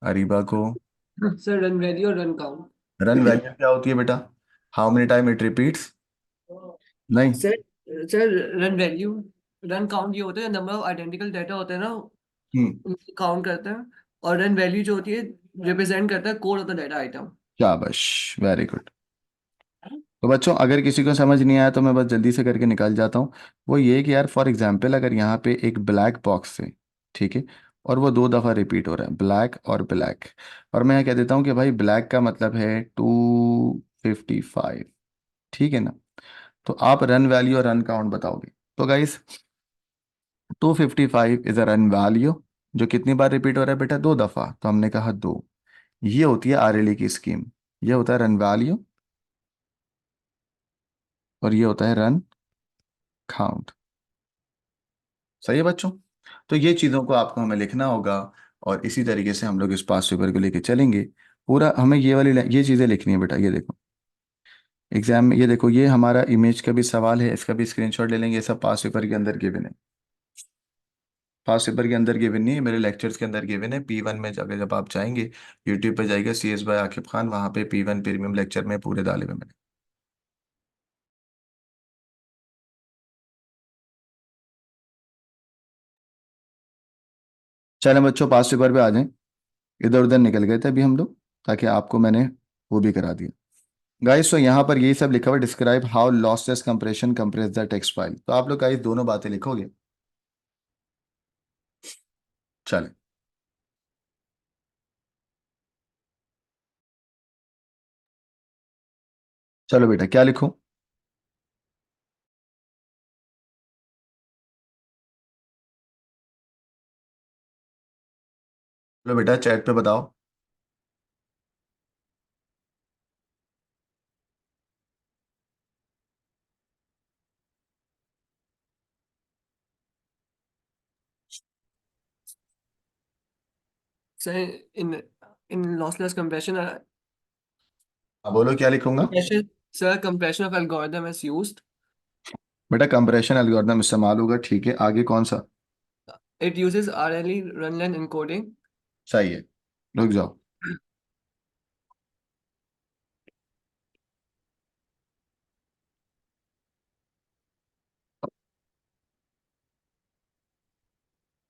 अरीबा को। सर रन वैल्यू और रन काउंट। रन वैल्यू क्या होती है बेटा, how many time it repeats? नहीं। Sir sir run value, run count ये होता है नंबर ऑफ आइडेंटिकल डाटा होते हैं ना, उनको काउंट करते हैं। और रन वैल्यू जो होती है रिप्रेजेंट करता है code of the data item. शाबाश, वेरी गुड। तो बच्चों अगर किसी को समझ नहीं आया तो मैं बस जल्दी से करके निकल जाता हूँ। वो ये कि यार फॉर एग्जांपल अगर यहाँ पे एक ब्लैक बॉक्स है, ठीक है, और वो 2 दफ़ा रिपीट हो रहा है, ब्लैक और ब्लैक। और मैं यहाँ कह देता हूँ कि भाई ब्लैक का मतलब है 255, ठीक है ना। तो आप रन वैल्यू और रन काउंट बताओगे। तो guys 255 is a run value, जो कितनी बार रिपीट हो रहा है बेटा, 2 दफ़ा, तो हमने कहा 2। ये होती है आरएलई की स्कीम। ये होता है रन वैल्यू और ये होता है रन काउंट। सही है बच्चों। तो ये चीज़ों को आपको हमें लिखना होगा, और इसी तरीके से हम लोग इस पास पेपर को लेके चलेंगे। पूरा हमें ये चीज़ें लिखनी है बेटा। ये देखो एग्जाम में, ये देखो, ये हमारा इमेज का भी सवाल है, इसका भी स्क्रीनशॉट ले लेंगे। ये सब पास पेपर के अंदर गिवन है, पास पेपर के अंदर गिवन नहीं है, मेरे लेक्चर्स के अंदर गिवन है। P1 में जाकर जब आप जाएंगे, यूट्यूब पर जाइएगा CS बाय आकिब खान, वहाँ पे P1 प्रीमियम लेक्चर में पूरे डाले हुए मैंने। चलें बच्चों, पास पेपर पे आ जाएं। इधर उधर निकल गए थे अभी हम लोग, ताकि आपको मैंने वो भी करा दिया। गाइस तो यहाँ पर यही सब लिखा हुआ, describe how lossless compression compress the text file. तो आप लोग गाइस दोनों बातें लिखोगे। चलें, चलो बेटा, क्या लिखूं? चलो बेटा, चैट पे बताओ। So in lossless compression, हाँ बोलो, क्या लिखूंगा? compression of algorithm is used. बेटा कंप्रेशन एल्गोरिथम इस्तेमाल होगा, ठीक है। आगे कौन सा? It uses RLE run length encoding. सही है, रुक जाओ।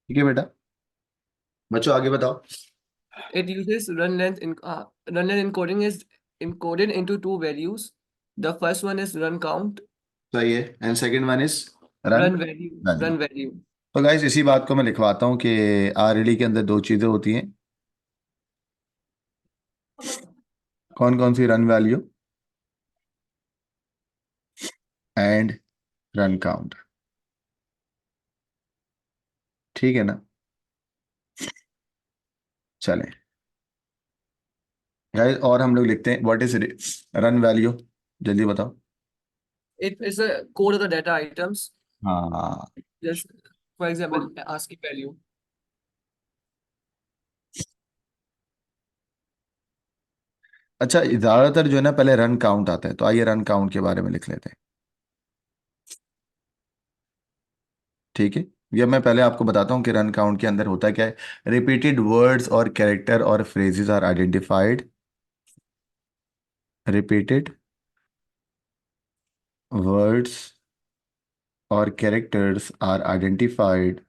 ठीक है बेटा, बच्चों आगे बताओ। It uses run length encoding is encoded into two values. The first one is run count, सही है, and second one is run value. run value. तो गाइस इसी बात को मैं लिखवाता हूँ कि आरएलई के अंदर 2 चीजें होती हैं। कौन कौन सी? Run value and run count, ठीक है ना। चलें गाइस, और हम लोग लिखते हैं व्हाट इज रन वैल्यू, जल्दी बताओ। It is a code of the data items. हाँ, Just for example, ASCII value. अच्छा, ज्यादातर जो है ना पहले रन काउंट आता है, तो आइए रन काउंट के बारे में लिख लेते हैं, ठीक है। ये मैं पहले आपको बताता हूँ कि रन काउंट के अंदर होता क्या है। रिपीटेड वर्ड्स और कैरेक्टर और phrases are identified. Repeated words और कैरेक्टर्स आर आइडेंटिफाइड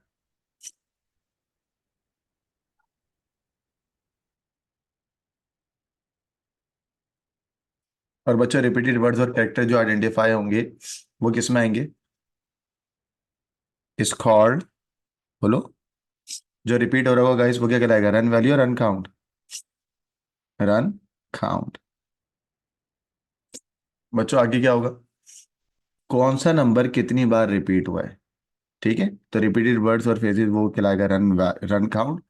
और बच्चों रिपीटेड वर्ड्स और कैरेक्टर जो आइडेंटिफाई होंगे वो किस में आएंगे? इज कॉल्ड, बोलो। जो रिपीट हो रहा होगा गाइस वो क्या कहलाएगा? रन वैल्यू और रन काउंट? Run count. बच्चों आगे क्या होगा? कौन सा नंबर कितनी बार रिपीट हुआ है, ठीक है। तो रिपीटेड वर्ड्स और फ्रेजेस वो कहलाएगा रन काउंट।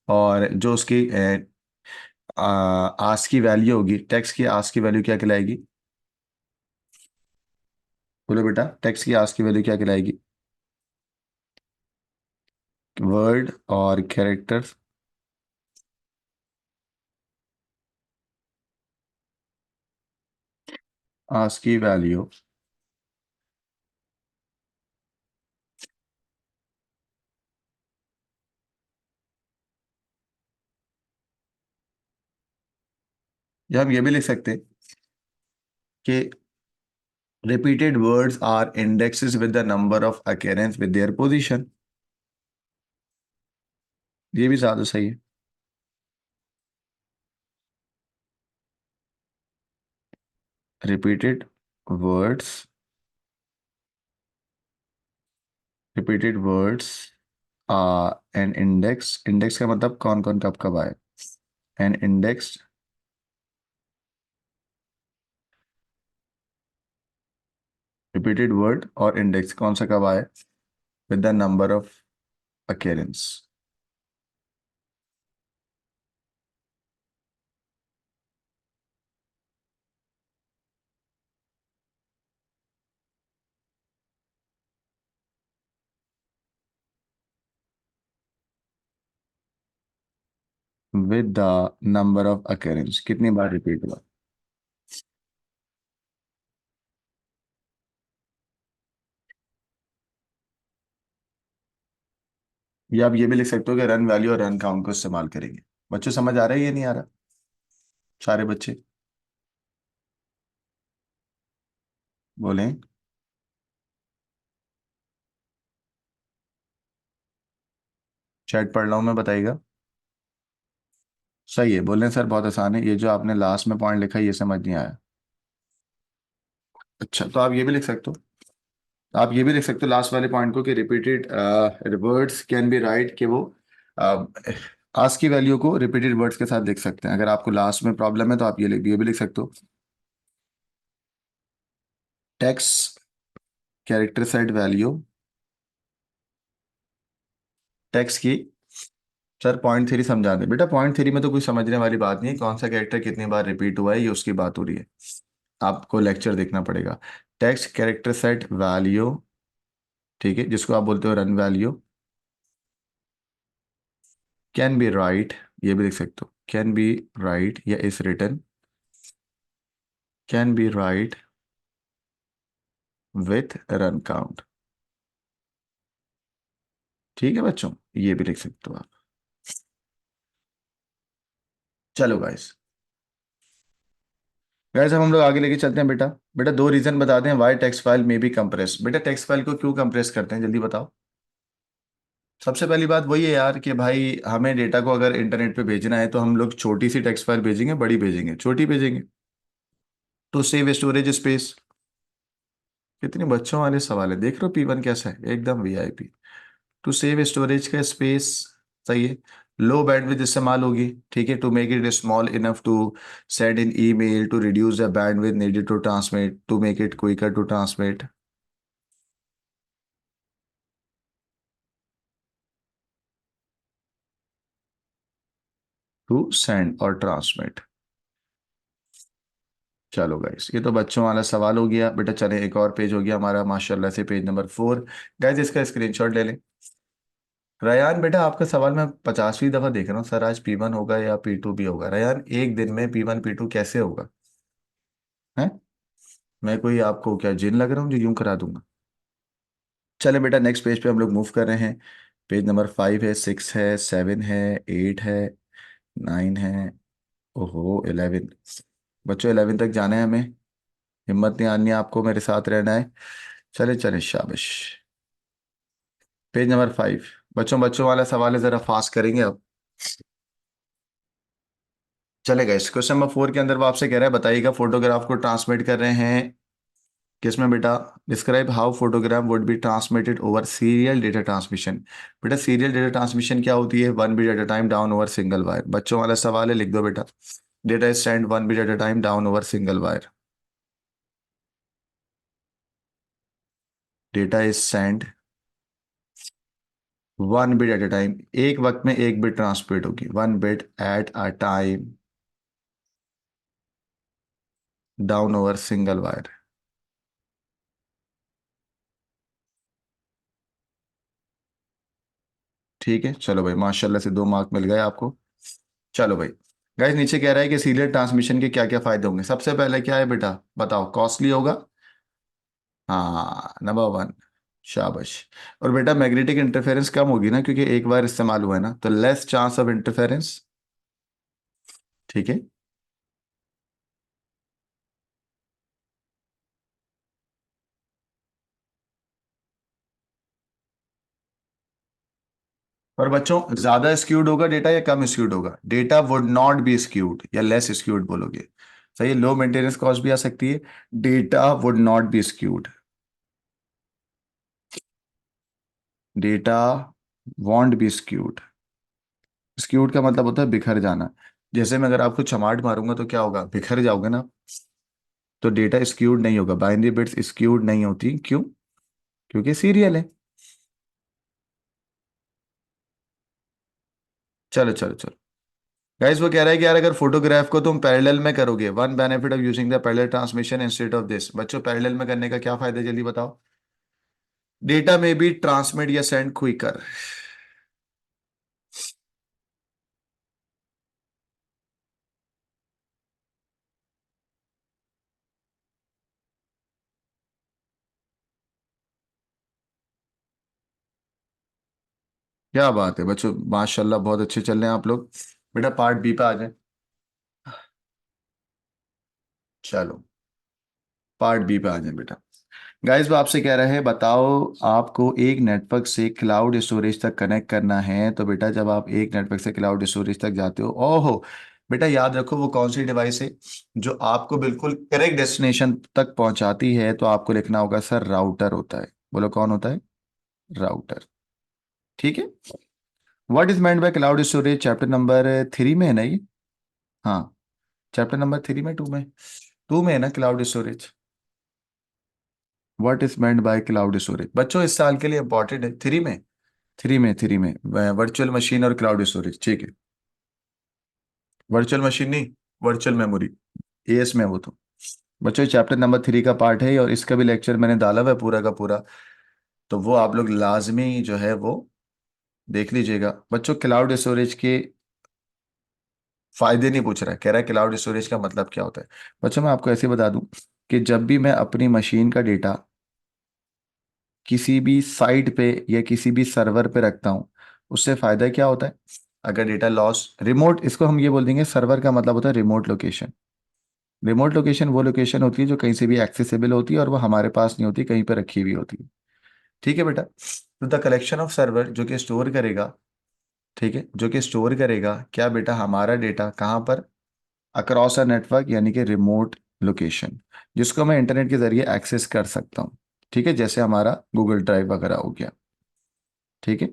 और जो उसकी आस्क की वैल्यू होगी, टेक्स्ट की आस्क की वैल्यू क्या कहलाएगी? बोलो बेटा, टेक्स्ट की आस्क की वैल्यू क्या कहलाएगी? वर्ड और कैरेक्टर्स आस्क की वैल्यू। या हम ये भी लिख सकते हैं कि repeated words are indexes with the number of occurrence with their position। ये भी ज्यादा सही है। repeated words repeated words and index, index का मतलब कौन कौन कब कब आए, एन इंडेक्स रिपीटेड वर्ड और इंडेक्स कौन सा कब आए with the number of occurrence. With the number of occurrence कितनी बार रिपीट हुआ। या आप ये भी लिख सकते हो कि रन वैल्यू और रन काउंट को इस्तेमाल करेंगे। बच्चों समझ आ रहा है ये नहीं आ रहा, सारे बच्चे बोलें। चैट पढ़ रहा हूँ मैं, बताइएगा। सही है, बोल रहे हैं सर बहुत आसान है, ये जो आपने लास्ट में पॉइंट लिखा है ये समझ नहीं आया। अच्छा, तो आप ये भी लिख सकते हो, आप ये भी लिख सकते हो लास्ट वाले पॉइंट को कि repeated words can be right, कि वो आज की वैल्यू को रिपीटेड वर्ड्स के साथ लिख सकते हैं। अगर आपको लास्ट में प्रॉब्लम है तो आप ये भी लिख सकते हो, text character set value, text की। सर पॉइंट थ्री समझा दें बेटा, पॉइंट थ्री में तो कुछ समझने वाली बात नहीं है, कौन सा कैरेक्टर कितनी बार रिपीट हुआ है ये उसकी बात हो रही है, आपको लेक्चर देखना पड़ेगा। टेक्स्ट कैरेक्टर सेट वैल्यू, ठीक है, जिसको आप बोलते हो run value, can be write, ये भी लिख सकते हो, कैन बी राइट या is written, can be write with run count. ठीक है बच्चों, ये भी लिख सकते हो आप। चलो गाइस, गाइस अब हम लोग आगे लेके चलते हैं बेटा। बेटा दो रीजन बताते हैं वाई टेक्स्ट फाइल में बी कंप्रेस। बेटा टेक्स्ट फाइल को क्यों कंप्रेस करते हैं, जल्दी बताओ। सबसे पहली बात वही है यार कि भाई हमें डेटा को अगर इंटरनेट पे भेजना है तो हम लोग छोटी सी टेक्स्ट फाइल भेजेंगे, बड़ी भेजेंगे, छोटी भेजेंगे, तो सेव स्टोरेज स्पेस। कितने बच्चों वाले सवाल है, देख रहे हो P1 कैसा है, एकदम वीआईपी। टू सेव स्टोरेज का स्पेस, सही है। लो बैंडविड्थ इस्तेमाल होगी, ठीक है, to make it small enough to send in email, to reduce the bandwidth needed to transmit, to make it quicker to transmit, to send और transmit. चलो guys, ये तो बच्चों वाला सवाल हो गया बेटा। चले एक और पेज हो गया हमारा माशाल्लाह से, पेज नंबर 4। गाइस इसका स्क्रीनशॉट ले लें। रयान बेटा आपका सवाल मैं 50वीं दफा देख रहा हूँ सर, आज P1 होगा या P2 भी होगा। रयान एक दिन में P1 P2 कैसे होगा है, मैं कोई आपको क्या जिन लग रहा हूँ जो यूं करा दूंगा। चले बेटा नेक्स्ट पेज पे हम लोग मूव कर रहे हैं। पेज नंबर 5 है, 6 है, 7 है, 8 है, 9 है, ओहो 11। बच्चों 11 तक जाना है हमें, हिम्मत नहीं आनी है आपको, मेरे साथ रहना है। चले चले शाबाश। पेज नंबर 5, बच्चों बच्चों वाला सवाल है, जरा फास्ट करेंगे अब। चलेगा, इस क्वेश्चन नंबर 4 के अंदर वो आपसे कह रहा है बताइएगा फोटोग्राफ को ट्रांसमिट कर रहे हैं किसमें बेटा, describe how photograph would be transmitted over serial data transmission. बेटा सीरियल डेटा ट्रांसमिशन क्या होती है, 1 bit at a time down over single wire. बच्चों वाला सवाल है, लिख दो बेटा, data is send 1 bit at a time down over single wire. Data is send 1 bit at a time, एक वक्त में एक बिट ट्रांसमिट होगी, 1 bit at a time down over single wire. ठीक है, चलो भाई माशाल्लाह से 2 मार्क मिल गए आपको। चलो भाई, गाइस नीचे कह रहा है कि सीरियल ट्रांसमिशन के क्या क्या फायदे होंगे। सबसे पहले क्या है बेटा, बताओ, कॉस्टली होगा, हाँ नंबर 1, शाबाश। और बेटा मैग्नेटिक इंटरफेरेंस कम होगी ना, क्योंकि एक बार इस्तेमाल हुआ है ना, तो लेस चांस ऑफ इंटरफेरेंस। ठीक है, और बच्चों ज्यादा स्क्यूड होगा डेटा या कम स्क्यूड होगा, data would not be skewed या लेस स्क्यूड बोलोगे, सही है। लो मेंटेनेंस कॉस्ट भी आ सकती है, data would not be skewed, data won't be skewed. Skewed का मतलब होता है बिखर जाना। जैसे मैं अगर आपको चमाट मारूंगा तो क्या होगा, बिखर जाओगे ना। तो डेटा स्क्यूड नहीं होगा, बाइनरी बिट्स स्क्यूड नहीं होती, क्यों? क्योंकि सीरियल है। चलो चलो चलो। गाइस वो कह रहा है कि यार अगर फोटोग्राफ को तुम पैरेलल में करोगे, one benefit of using the parallel transmission instead of this. बच्चों पैरेलल में करने का क्या फायदा है, जल्दी बताओ। डेटा में बी ट्रांसमिट या सेंड क्विकर। क्या बात है बच्चों, माशाल्लाह बहुत अच्छे चल रहे हैं आप लोग। बेटा पार्ट बी पे आ जाए। चलो पार्ट बी पे आ जाए बेटा। गाइस वो आपसे कह रहे हैं बताओ, आपको एक नेटवर्क से क्लाउड स्टोरेज तक कनेक्ट करना है। तो बेटा जब आप एक नेटवर्क से क्लाउड स्टोरेज तक जाते हो, ओहो बेटा याद रखो वो कौन सी डिवाइस है जो आपको बिल्कुल करेक्ट डेस्टिनेशन तक पहुंचाती है। तो आपको लिखना होगा सर राउटर होता है। बोलो कौन होता है, राउटर। ठीक है। What is meant by cloud storage, chapter number 3 में है ना ये। हाँ चैप्टर नंबर 3 में, 2 में, 2 में है ना cloud storage. What is meant by cloud storage बच्चों इस साल के लिए इंपॉर्टेंट है, 3 में, 3 में वर्चुअल मशीन और क्लाउड स्टोरेज। ठीक है, वर्चुअल मशीन नहीं, वर्चुअल मेमोरी, एएस में वो तो। बच्चों चैप्टर नंबर 3 का पार्ट है और इसका भी लेक्चर मैंने डाला हुआ है पूरा का पूरा। तो वो आप लोग लाजमी जो है वो देख लीजिएगा। बच्चों क्लाउड स्टोरेज के फायदे नहीं पूछ रहा है, कह रहा है क्लाउड स्टोरेज का मतलब क्या होता है। बच्चों मैं आपको ऐसे बता दूं कि जब भी मैं अपनी मशीन का डेटा किसी भी साइट पे या किसी भी सर्वर पे रखता हूँ, उससे फायदा क्या होता है। अगर डेटा लॉस, रिमोट, इसको हम ये बोल देंगे, सर्वर का मतलब होता है रिमोट लोकेशन। रिमोट लोकेशन वो लोकेशन होती है जो कहीं से भी एक्सेसिबल होती है और वो हमारे पास नहीं होती, कहीं पर रखी हुई होती है। ठीक है बेटा। तो द कलेक्शन ऑफ सर्वर जो कि स्टोर करेगा, ठीक है, जो कि स्टोर करेगा क्या बेटा, हमारा डेटा कहाँ पर, अक्रॉस अ नेटवर्क यानी कि रिमोट लोकेशन, जिसको मैं इंटरनेट के जरिए एक्सेस कर सकता हूँ। ठीक है, जैसे हमारा गूगल ड्राइव वगैरह हो गया। ठीक है।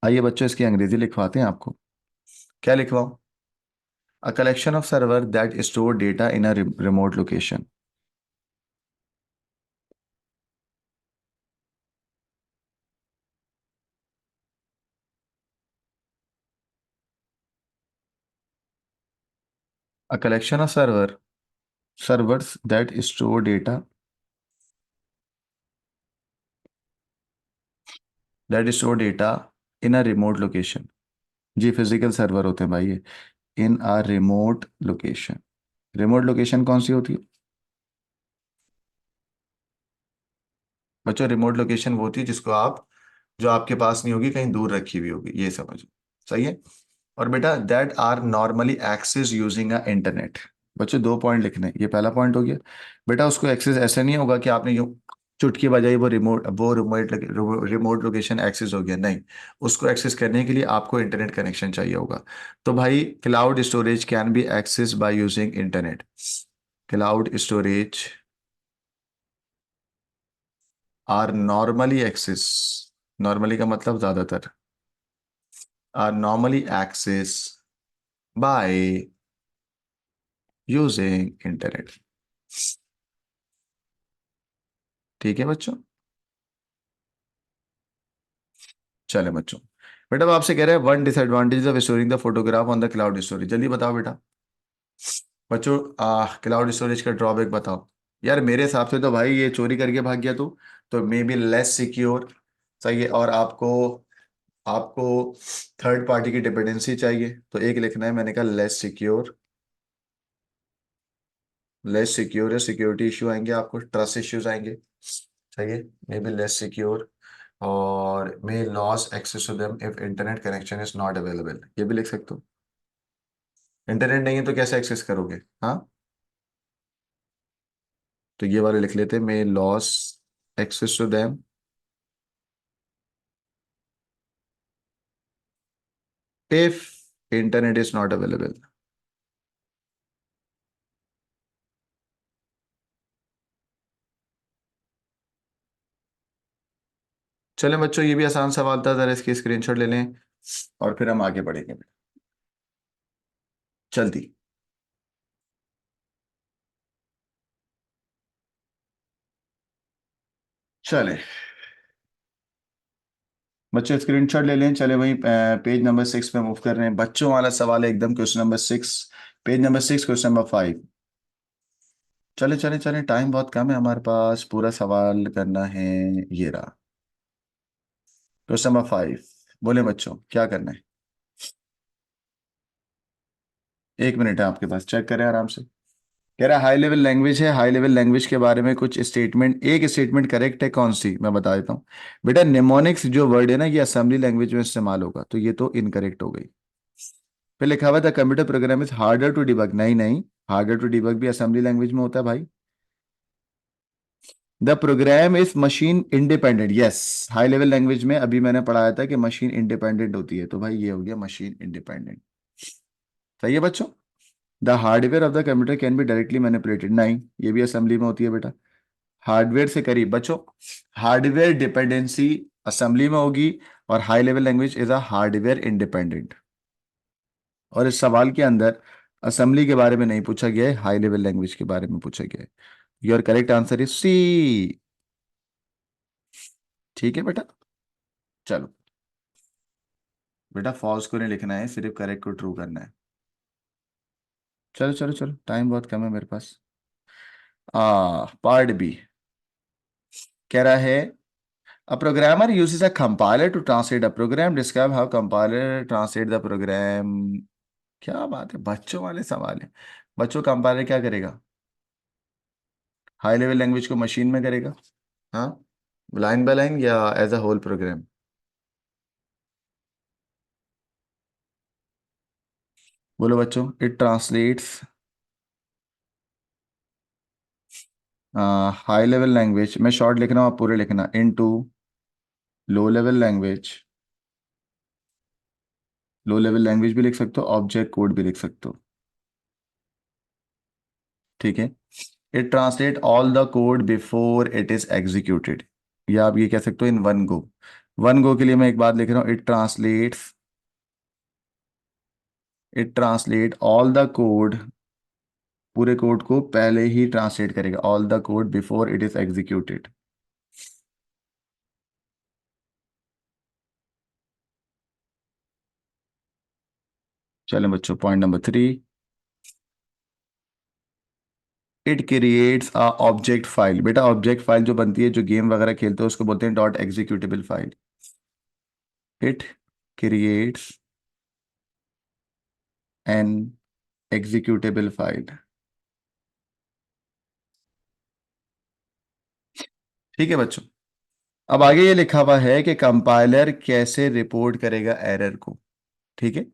आइए बच्चों इसकी अंग्रेजी लिखवाते हैं आपको। क्या लिखवाऊं, a collection of server that store data in a remote location. A collection of servers that store data, in a remote location। जी फिजिकल सर्वर होते हैं भाई ये, in a remote location. Remote location कौन सी होती है बच्चों, रिमोट लोकेशन वो होती है जिसको आप, जो आपके पास नहीं होगी, कहीं दूर रखी हुई होगी, ये समझो। सही है। और बेटा that are normally access using a internet. बच्चों 2 पॉइंट लिखने हैं, ये पहला पॉइंट हो गया। बेटा उसको एक्सेस ऐसा नहीं होगा कि आपने यूं चुटकी बजाई वो रिमोट लोकेशन एक्सेस हो गया, नहीं। उसको एक्सेस करने के लिए आपको इंटरनेट कनेक्शन चाहिए होगा। तो भाई cloud storage can be access by using internet. Cloud storage are normally access, normally का मतलब ज्यादातर, are normally access by using internet. ठीक है बच्चों। चले बच्चों, बेटा अब आपसे कह रहे हैं one disadvantage of storing the photograph on the cloud storage. जल्दी बताओ बेटा। बच्चों क्लाउड स्टोरेज का ड्रॉबैक बताओ। यार मेरे हिसाब से तो भाई ये चोरी करके भाग गया तो मे बी लेस सिक्योर। सही है। और आपको आपको थर्ड पार्टी की डिपेंडेंसी चाहिए, तो एक लिखना है, मैंने कहा लेस सिक्योर। लेस सिक्योर है, सिक्योरिटी इशू आएंगे, आपको ट्रस्ट इश्यूज आएंगे। सही है। मे बी लेस सिक्योर और may lose access to them if internet connection is not available, ये भी लिख सकते हो। इंटरनेट नहीं है तो कैसे एक्सेस करोगे, हाँ। तो ये वाले लिख लेते, may lose access to them if internet is not available. चलें बच्चों, ये भी आसान सवाल था, जरा इसकी स्क्रीनशॉट ले लें और फिर हम आगे बढ़ेंगे। जल्दी। चले बच्चों, स्क्रीनशॉट ले लें। चले वही पेज नंबर 6 पे मूव कर रहे हैं। बच्चों वाला सवाल है एकदम, question number 6, page number 6, question number 5। चले चले चले, टाइम बहुत कम है हमारे पास, पूरा सवाल करना है। ये रहा क्वेश्चन नंबर 5। बोले बच्चों, क्या करना है? 1 मिनट है आपके पास, चेक करें आराम से। कह रहा है हाई लेवल लैंग्वेज है, हाई लेवल लैंग्वेज के बारे में कुछ स्टेटमेंट, एक स्टेटमेंट करेक्ट है, कौन सी मैं बता देता हूँ। बेटा निमोनिक्स जो वर्ड है ना, ये असेंबली लैंग्वेज में इस्तेमाल होगा, तो ये तो इनकरेक्ट हो गई। फिर लिखा हुआ था computer program is harder to debug, नहीं नहीं, हार्डर टू डिबग भी असेंबली लैंग्वेज में होता है भाई। The program is machine independent, yes, high level language में अभी मैंने पढ़ाया था कि मशीन इंडिपेंडेंट होती है, तो भाई ये हो गया मशीन इंडिपेंडेंट। सही है बच्चों। The hardware of the computer can be directly manipulated, नहीं, ये भी असेंबली में होती है बेटा। हार्डवेयर से करीब बच्चों, हार्डवेयर डिपेंडेंसी असेंबली में होगी, और high level language is a hardware independent. और इस सवाल के अंदर असेंबली के बारे में नहीं पूछा गया है, हाई लेवल लैंग्वेज के बारे में पूछा गया है। Your correct answer is C. ठीक है बेटा। चलो बेटा, फॉल्स को नहीं लिखना है, सिर्फ करेक्ट को ट्रू करना है। चलो चलो चलो, टाइम बहुत कम है मेरे पास। पार्ट बी कह रहा है a programmer uses a compiler to translate a program, describe how compiler translate the program। क्या बात है, बच्चों वाले सवाल है। बच्चों, कंपाइलर क्या करेगा? हाई लेवल लैंग्वेज को मशीन में करेगा, हाँ, लाइन बाय लाइन या एज अ होल प्रोग्राम? बोलो बच्चों, it translates high level language, मैं शॉर्ट लिख रहा हूँ, आप पूरे लिखना, into low level language. Low level language भी लिख सकते हो, ऑब्जेक्ट कोड भी लिख सकते हो, ठीक है। It translate all the code before it is executed, या आप ये कह सकते हो in one go. One go के लिए मैं एक बात लिख रहा हूँ, it translate all the code, पूरे कोड को पहले ही ट्रांसलेट करेगा, all the code before it is executed. चलें बच्चों, point number 3, it creates a object file. बेटा ऑब्जेक्ट फाइल जो बनती है, जो गेम वगैरह खेलते हैं, उसको बोलते हैं dot executable file. It creates N executable file. ठीक है बच्चों। अब आगे ये लिखा हुआ है कि कंपाइलर कैसे रिपोर्ट करेगा एरर को, ठीक है।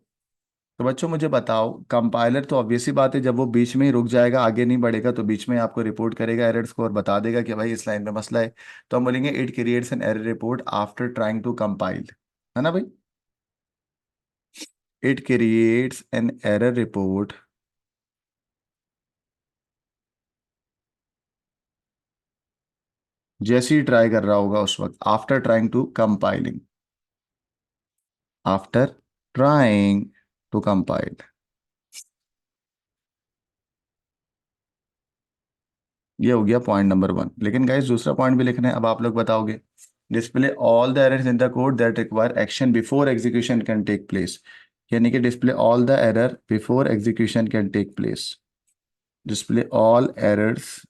तो बच्चों मुझे बताओ, कंपाइलर तो ऑब्वियसली बात है, जब वो बीच में ही रुक जाएगा, आगे नहीं बढ़ेगा, तो बीच में आपको रिपोर्ट करेगा एरर्स को और बता देगा कि भाई इस लाइन में मसला है। तो हम बोलेंगे it creates an error report after trying to compile, है ना भाई। It creates an error report जैसे ही ट्राई कर रहा होगा उस वक्त, after trying to compiling, after trying to compile. ये हो गया पॉइंट नंबर 1। लेकिन गाइस दूसरा पॉइंट भी लिखना है, अब आप लोग बताओगे। Display all the errors in the code that require action before execution can take place, यानी कि display all the error before execution can take place. Display all errors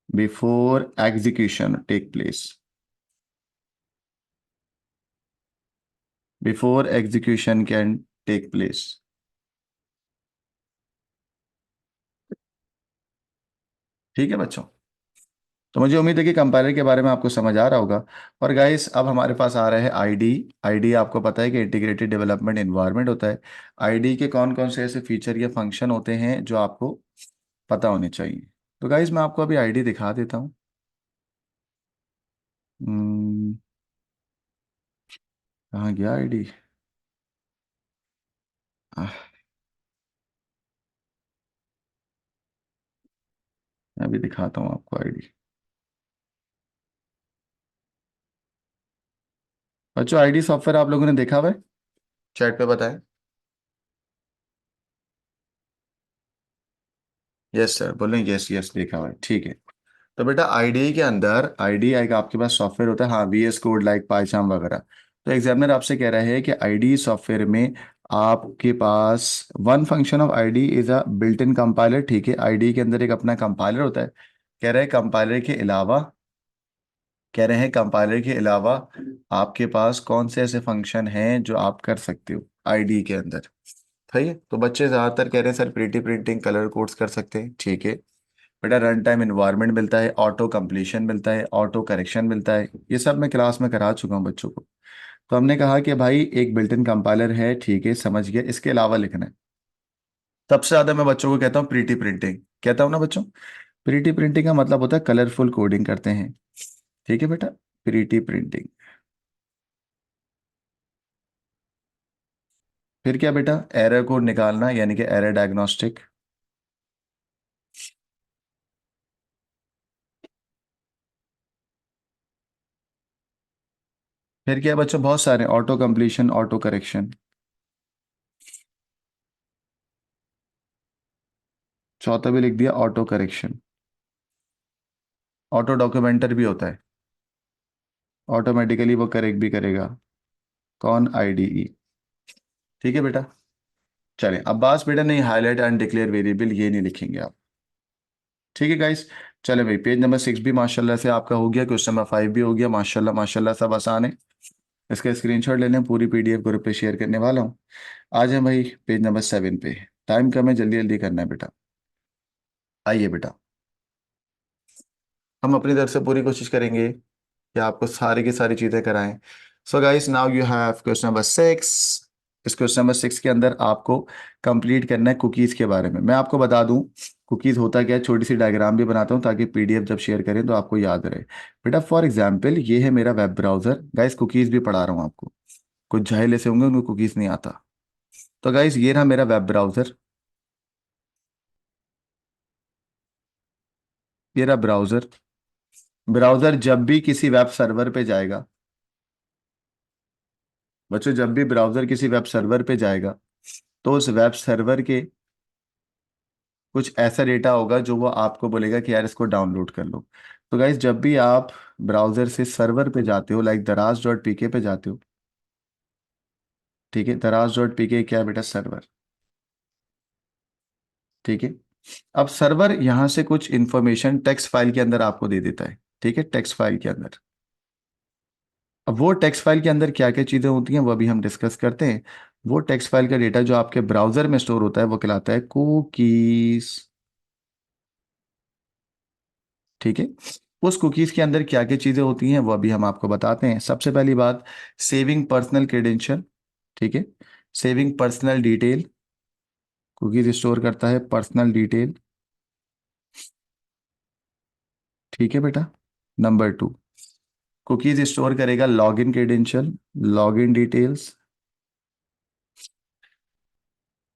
before execution take place, before execution can take place. ठीक है बच्चों। तो मुझे उम्मीद है कि कंपाइलर के बारे में आपको समझ आ रहा होगा। और गाइस अब हमारे पास आ रहा है आईडी। आईडी आपको पता है कि इंटीग्रेटेड डेवलपमेंट एनवायरनमेंट होता है। आईडी के कौन कौन से ऐसे फीचर या फंक्शन होते हैं जो आपको पता होने चाहिए। तो गाइस मैं आपको अभी आईडी दिखा देता हूँ। हम्म, कहाँ गया आईडी? मैं अभी दिखाता हूँ आपको आईडी। बच्चों आईडी सॉफ्टवेयर आप लोगों ने देखा हुआ है? चैट पे बताएं। यस सर, बोलें यस यस देखा हुआ है, ठीक है। तो बेटा आईडी के अंदर, आईडी एक आपके पास सॉफ्टवेयर होता है, हाँ, वीएस कोड लाइक पाइचाम वगैरह। तो एग्जामिनर आपसे कह रहा है कि आईडी सॉफ्टवेयर में आपके पास one function of ID is a built in compiler, ठीक है। आईडी के अंदर एक अपना कंपाइलर होता है। कह रहे हैं कंपाइलर के अलावा, कह रहे हैं कंपाइलर के अलावा आपके पास कौन से ऐसे फंक्शन हैं जो आप कर सकते हो आईडी के अंदर। सही है। तो बच्चे ज़्यादातर कह रहे हैं sir pretty printing colour codes कर सकते हैं, ठीक है। बेटा रन टाइम इन्वायरमेंट मिलता है, ऑटो कंप्लीशन मिलता है, ऑटो करेक्शन मिलता है, ये सब मैं क्लास में करा चुका हूँ बच्चों को। तो हमने कहा कि भाई एक बिल्ट इन कंपाइलर है, ठीक है, समझ गया, इसके अलावा लिखना है। सबसे ज़्यादा मैं बच्चों को कहता हूँ प्रीटी प्रिंटिंग, कहता हूँ ना बच्चों। प्रीटी प्रिंटिंग का मतलब होता है कलरफुल कोडिंग करते हैं, ठीक है बेटा, प्रीटी प्रिंटिंग। फिर क्या बेटा, एरर कोड निकालना, यानी कि एरर डायग्नोस्टिक। फिर क्या बच्चों, बहुत सारे, ऑटो कंप्लीशन, ऑटो करेक्शन। चौथा भी लिख दिया, ऑटो करेक्शन। ऑटो डॉक्यूमेंटर भी होता है, ऑटोमेटिकली वो करेक्ट भी करेगा। कौन, आईडीई, ठीक है बेटा। चलें, अब बात बेटा नहीं, हाईलाइट एंड डिक्लेयर वेरिएबल ये नहीं लिखेंगे आप, ठीक है गाइस। चले भाई, पेज नंबर 6 भी माशाल्लाह से आपका हो गया, क्वेश्चन नंबर 5 भी हो गया, माशाल्लाह माशाल्लाह, सब आसान है। इसका स्क्रीनशॉट ले लें, पूरी पीडीएफ ग्रुप पे शेयर करने वाला हूँ। आज हम भाई पेज नंबर 7 पे, टाइम कम है, जल्दी जल्दी करना है बेटा। आइए बेटा, हम अपनी तरफ से पूरी कोशिश करेंगे कि आपको सारी की सारी चीज़ें कराएं। So guys now you have question number 6। इस क्वेश्चन नंबर 6 के अंदर आपको कंप्लीट करना है कुकीज़ के बारे में। मैं आपको बता दूं कुकीज़ होता क्या है, छोटी सी डायग्राम भी बनाता हूं ताकि पीडीएफ जब शेयर करें तो आपको याद रहे। बेटा फॉर एग्जांपल ये है मेरा वेब ब्राउज़र, गाइस कुकीज़ भी पढ़ा रहा हूँ आपको। कुछ जाहिल ऐसे होंगे उनको कुकीज़ नहीं आता। तो गाइस ये रहा मेरा वेब ब्राउज़र, ये रहा ब्राउज़र। ब्राउज़र जब भी किसी वेब सर्वर पे जाएगा, बच्चों जब भी ब्राउज़र किसी वेब सर्वर पे जाएगा तो उस वेब सर्वर के कुछ ऐसा डेटा होगा जो वो आपको बोलेगा कि यार इसको डाउनलोड कर लो। तो गाइज जब भी आप ब्राउजर से सर्वर पे जाते हो, लाइक दराज डॉट पीके पे जाते हो, ठीक है, दराज डॉट पीके क्या है बेटा, सर्वर, ठीक है। अब सर्वर यहां से कुछ इंफॉर्मेशन टेक्स्ट फाइल के अंदर आपको दे देता है, ठीक है, टेक्स्ट फाइल के अंदर। अब वो टेक्स्ट फाइल के अंदर क्या क्या चीज़ें होती हैं वो अभी हम डिस्कस करते हैं। वो टेक्स्ट फाइल का डेटा जो आपके ब्राउजर में स्टोर होता है वो कहलाता है कुकीज, ठीक है। उस कुकीज के अंदर क्या क्या चीजें होती हैं वो अभी हम आपको बताते हैं। सबसे पहली बात, सेविंग पर्सनल क्रेडेंशियल, ठीक है, saving personal detail. Cookies store करता है पर्सनल डिटेल, ठीक है बेटा। नंबर 2, कुकीज स्टोर करेगा लॉगिन क्रेडेंशियल, लॉगिन डिटेल्स,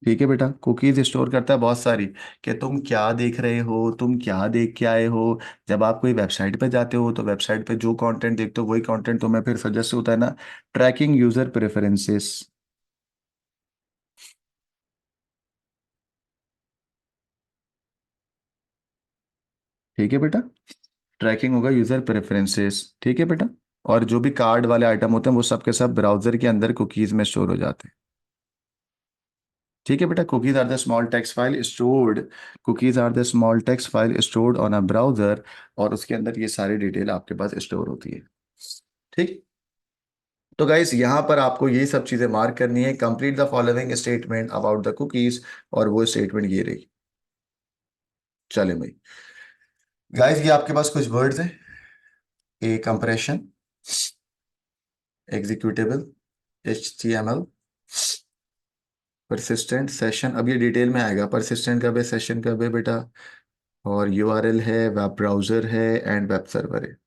ठीक है बेटा। कुकीज स्टोर करता है बहुत सारी, कि तुम क्या देख रहे हो, तुम क्या देख के आए हो। जब आप कोई वेबसाइट पे जाते हो तो वेबसाइट पे जो कंटेंट देखते हो वही कंटेंट तुम्हें फिर सजेस्ट होता है ना। ट्रैकिंग यूजर प्रेफरेंसेस, ठीक है बेटा, ट्रैकिंग होगा यूजर प्रेफरेंसेस, ठीक है बेटा। और जो भी कार्ड वाले आइटम होते हैं वो सब के सब ब्राउजर के अंदर कुकीज में स्टोर हो जाते हैं, ठीक है बेटा। Cookies are the small text file stored, cookies are the small text file stored on a browser, और उसके अंदर ये सारी डिटेल आपके पास स्टोर होती है, ठीक। तो गाइस यहाँ पर आपको ये सब चीजें मार्क करनी है, complete the following statement about the cookies, और वो स्टेटमेंट ये रही। चले भाई गाइस, ये आपके पास कुछ वर्ड्स हैं, a compression, executable, HTML, persistent, session. अब ये डिटेल में आएगा, परसिस्टेंट कब है, सेशन कब है बेटा, और यूआरएल है, वेब ब्राउजर है, एंड वेब सर्वर है।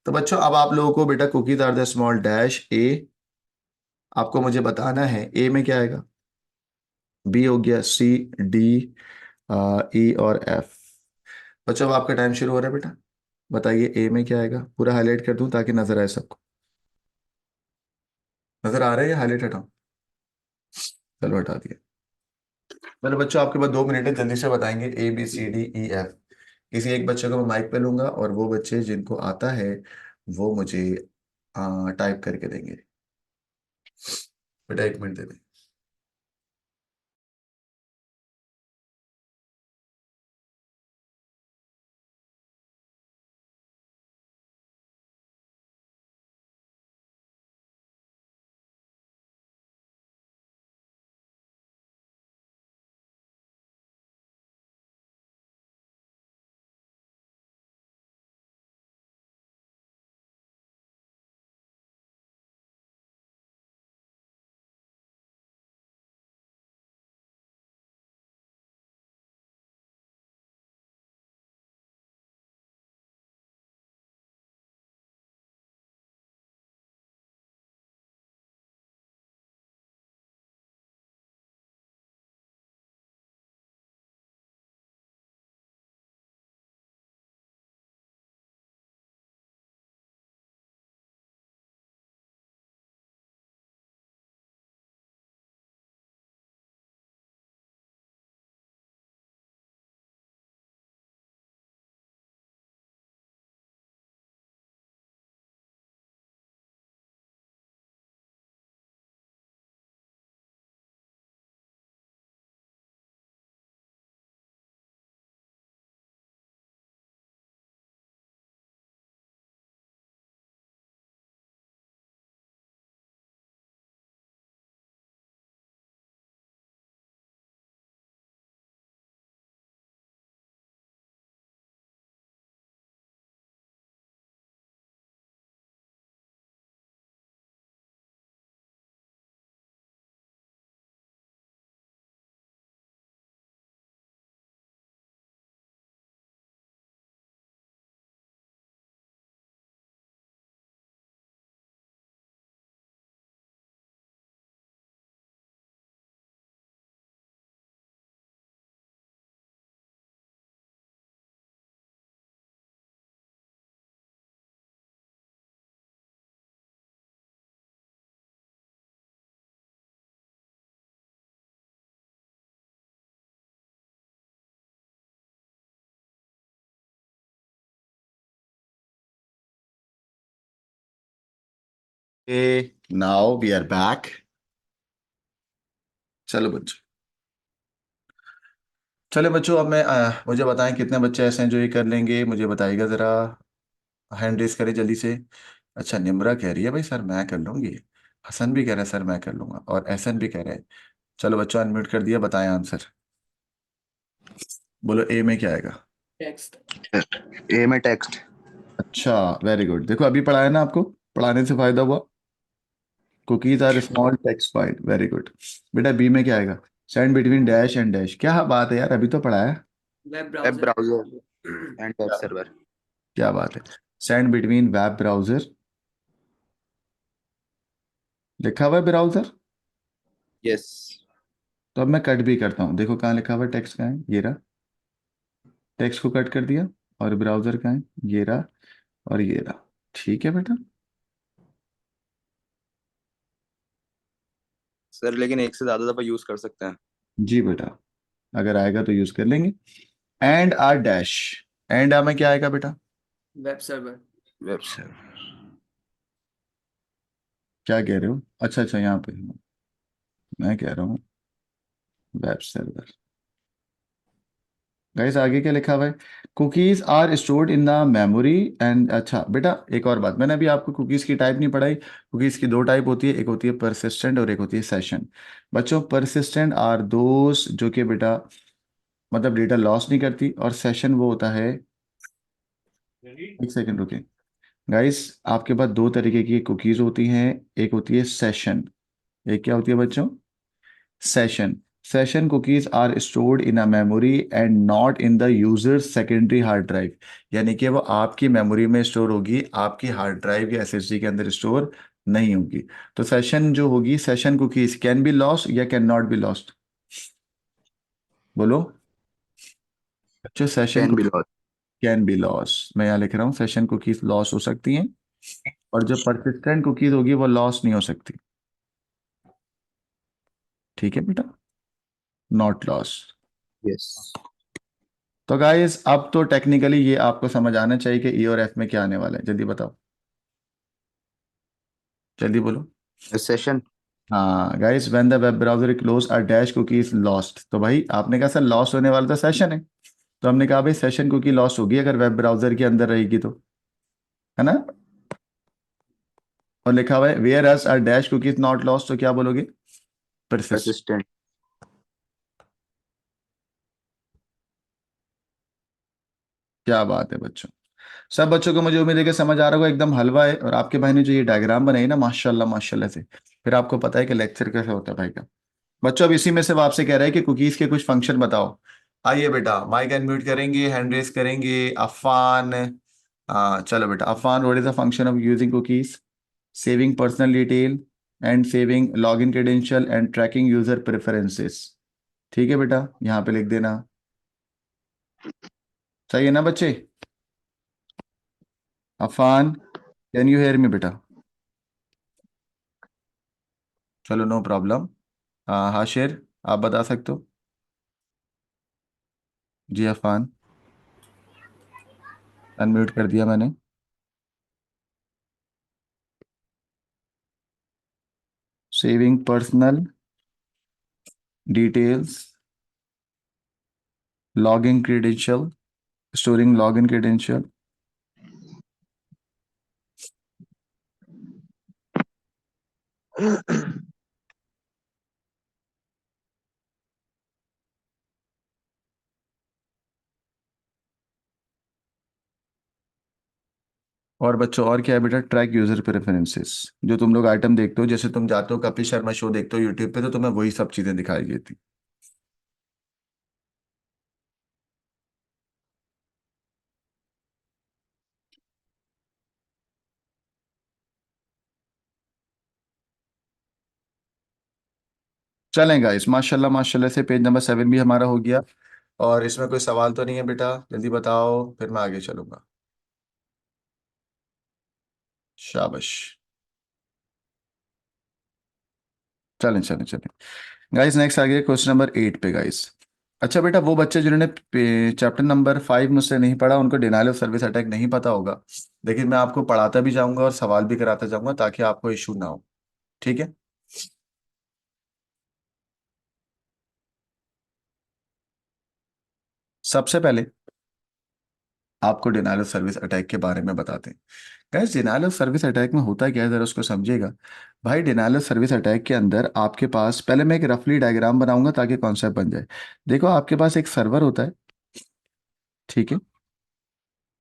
तो बच्चों अब आप लोगों को बेटा cookies are the small dash a, आपको मुझे बताना है ए में क्या आएगा, बी हो गया, सी, डी, ई और एफ। बच्चों अब आपका टाइम शुरू हो रहा है बेटा, बताइए ए में क्या आएगा, पूरा हाईलाइट कर दूं ताकि नजर आए सबको। नजर आ रहा है या हाईलाइट हटाऊं? चलो हटा दिया। चलो बच्चों, आपके पास 2 मिनट है, जल्दी से बताएंगे ABCDEF। किसी एक बच्चे को मैं माइक पे लूंगा और वो बच्चे जिनको आता है वो मुझे टाइप करके देंगे। बेटा 1 मिनट दे दें। Now we are back. चलो बच्चों, चलो बच्चों, अब मुझे बताएं कितने बच्चे ऐसे हैं जो ये कर लेंगे, मुझे बताइएगा जरा। हैंड रेस करें जल्दी से। अच्छा, निम्रा कह रही है भाई सर मैं कर लूंगी। हसन भी कह रहा है सर मैं कर लूंगा, और एहसन भी कह रहा है। चलो बच्चों, अनम्यूट कर दिया, बताएं आंसर। बोलो ए में क्या आएगा? टेक्स्ट। ए में टेक्स्ट। अच्छा, वेरी गुड। देखो अभी पढ़ाया ना आपको, पढ़ाने से फायदा हुआ। Cookies are small text file, very good. बेटा बी में क्या आएगा? Stand between dash and dash, क्या बात है यार, अभी तो पढ़ाया। Web web browser. Browser and web server. क्या बात है। स्टैंड बिटवीन वेब ब्राउजर, लिखा हुआ है ब्राउजर। यस। तो अब मैं कट भी करता हूँ, देखो कहाँ लिखा हुआ है, टेक्स्ट कहाँ है, ये रहा। टेक्स्ट को कट कर दिया, और ब्राउजर कहाँ है, ये रहा, और ये रहा। ठीक है बेटा। सर लेकिन एक से ज्यादा दफा यूज कर सकते हैं। जी बेटा, अगर आएगा तो यूज कर लेंगे। एंड आर डैश, एंड आ में क्या आएगा बेटा? Web server. Web server. क्या कह रहे हो? अच्छा अच्छा, यहाँ पे मैं कह रहा हूँ वेब सर्वर। गाइस आगे क्या लिखा हुआ है? Cookies are stored in the memory and, अच्छा बेटा एक और बात, मैंने अभी आपको कुकीज की टाइप नहीं पढ़ाई। कुकीज की 2 टाइप होती है, एक होती है परसिस्टेंट और एक होती है सेशन। बच्चों परसिस्टेंट आर दोस्त जो कि बेटा मतलब डेटा लॉस नहीं करती, और सेशन वो होता है, एक सेकंड रुके। गाइस आपके पास 2 तरीके की कुकीज होती हैं, एक होती है सेशन, एक क्या होती है बच्चों? Session. Session cookies are stored in a memory and not in the user secondary hard drive, यानी कि वो आपकी मेमोरी में स्टोर होगी, आपकी हार्ड ड्राइव या एसएसडी के अंदर स्टोर नहीं होगी। तो सेशन जो होगी, session cookies can be lost या कैन नॉट बी लॉस्ट? बोलो बच्चों, session can be lost. Can be loss, मैं यहाँ लिख रहा हूँ सेशन कुकीज लॉस हो सकती हैं, और जो परसिस्टेंट कुकीज होगी वो लॉस नहीं हो सकती। ठीक है बेटा, नॉट लॉस। Yes. तो गाइस अब तो टेक्निकली ये आपको समझ आना चाहिए कि ई और एफ में क्या आने वाला है। जल्दी बताओ, जल्दी बोलो। The session. हाँ guys, when the web browser close a dash cookie is lost. तो भाई आपने कहा सर लॉस होने वाला तो सेशन है, तो हमने कहा भाई सेशन कुकी लॉस होगी अगर वेब ब्राउजर के अंदर रहेगी तो, है ना। और लिखा हुआ है whereas a dash cookie is not lost, तो क्या बोलोगे? परसिस्ट। Persistent. क्या बात है बच्चों, सब बच्चों को मुझे उम्मीद है कि समझ आ रहा होगा, एकदम हलवा है। और आपके भाई ने जो ये डायग्राम बनाई ना, माशाल्लाह माशाल्लाह से, फिर आपको पता है कि लेक्चर कैसे होता है भाई का। बच्चों अब इसी में से वो आपसे कह रहे हैं कि कुकीज के कुछ फंक्शन बताओ। आइए बेटा, माइक अनम्यूट करेंगे, हैंड रेस करेंगे। अफान, चलो बेटा, Afan, what is the function of using cookies? Saving personal detail and saving login credential and tracking user preferences. ठीक है बेटा, यहाँ पे लिख देना। सही है ना बच्चे? Afan, can you hear me बेटा? चलो नो प्रॉब्लम। हाशिर, आप बता सकते हो? जी अफान, अनम्यूट कर दिया मैंने। Saving personal details, login credential, storing login credential. और बच्चों और क्या है बेटा? Track user preferences. जो तुम लोग आइटम देखते हो, जैसे तुम जाते हो कपिल शर्मा शो देखते हो यूट्यूब पे, तो तुम्हें वही सब चीजें दिखाई देती। चलेगा इस, माशाल्लाह माशाल्लाह से पेज नंबर 7 भी हमारा हो गया। और इसमें कोई सवाल तो नहीं है बेटा? जल्दी बताओ, फिर मैं आगे चलूंगा। शाबाश, चलें चलें चलें। गाइस नेक्स्ट आ गया क्वेश्चन नंबर 8 पे गाइस। अच्छा बेटा, वो बच्चे जिन्होंने चैप्टर नंबर 5 मुझसे नहीं पढ़ा, उनको डिनायल ऑफ सर्विस अटैक नहीं पता होगा, लेकिन मैं आपको पढ़ाता भी जाऊंगा और सवाल भी कराता जाऊंगा ताकि आपको इशू ना हो। ठीक है। सबसे पहले आपको डिनायल ऑफ सर्विस अटैक के बारे में बताते हैं। Guys denial of service attack में होता क्या है, जरा उसको समझिएगा। भाई डिनायल ऑफ सर्विस अटैक के अंदर आपके पास, पहले मैं एक रफली डायग्राम बनाऊंगा ताकि कॉन्सेप्ट बन जाए। देखो आपके पास एक सर्वर होता है, ठीक है।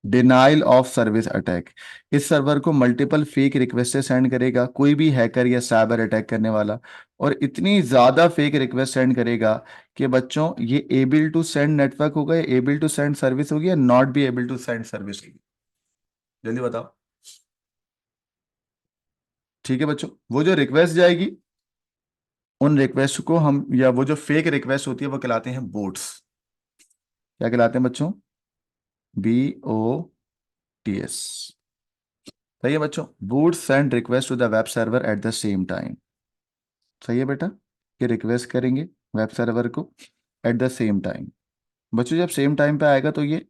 डिनाइल ऑफ सर्विस अटैक, इस सर्वर को मल्टीपल फेक रिक्वेस्ट सेंड करेगा कोई भी हैकर या साइबर अटैक करने वाला। और इतनी ज्यादा फेक रिक्वेस्ट सेंड करेगा कि बच्चों ये एबल टू सेंड नेटवर्क होगा, एबल टू सेंड सर्विस होगी, या not be able to send service होगी? जल्दी बताओ। ठीक है बच्चों, वो जो रिक्वेस्ट जाएगी, उन रिक्वेस्ट को हम, या वो जो फेक रिक्वेस्ट होती है वो कहलाते हैं बोट्स। क्या कहलाते हैं बच्चों? BOTS। सही है बच्चों, boot send request to the web server at the same time. सही है बेटा, कि रिक्वेस्ट करेंगे वेब सर्वर को एट द सेम टाइम। बच्चों जब सेम टाइम पे आएगा तो ये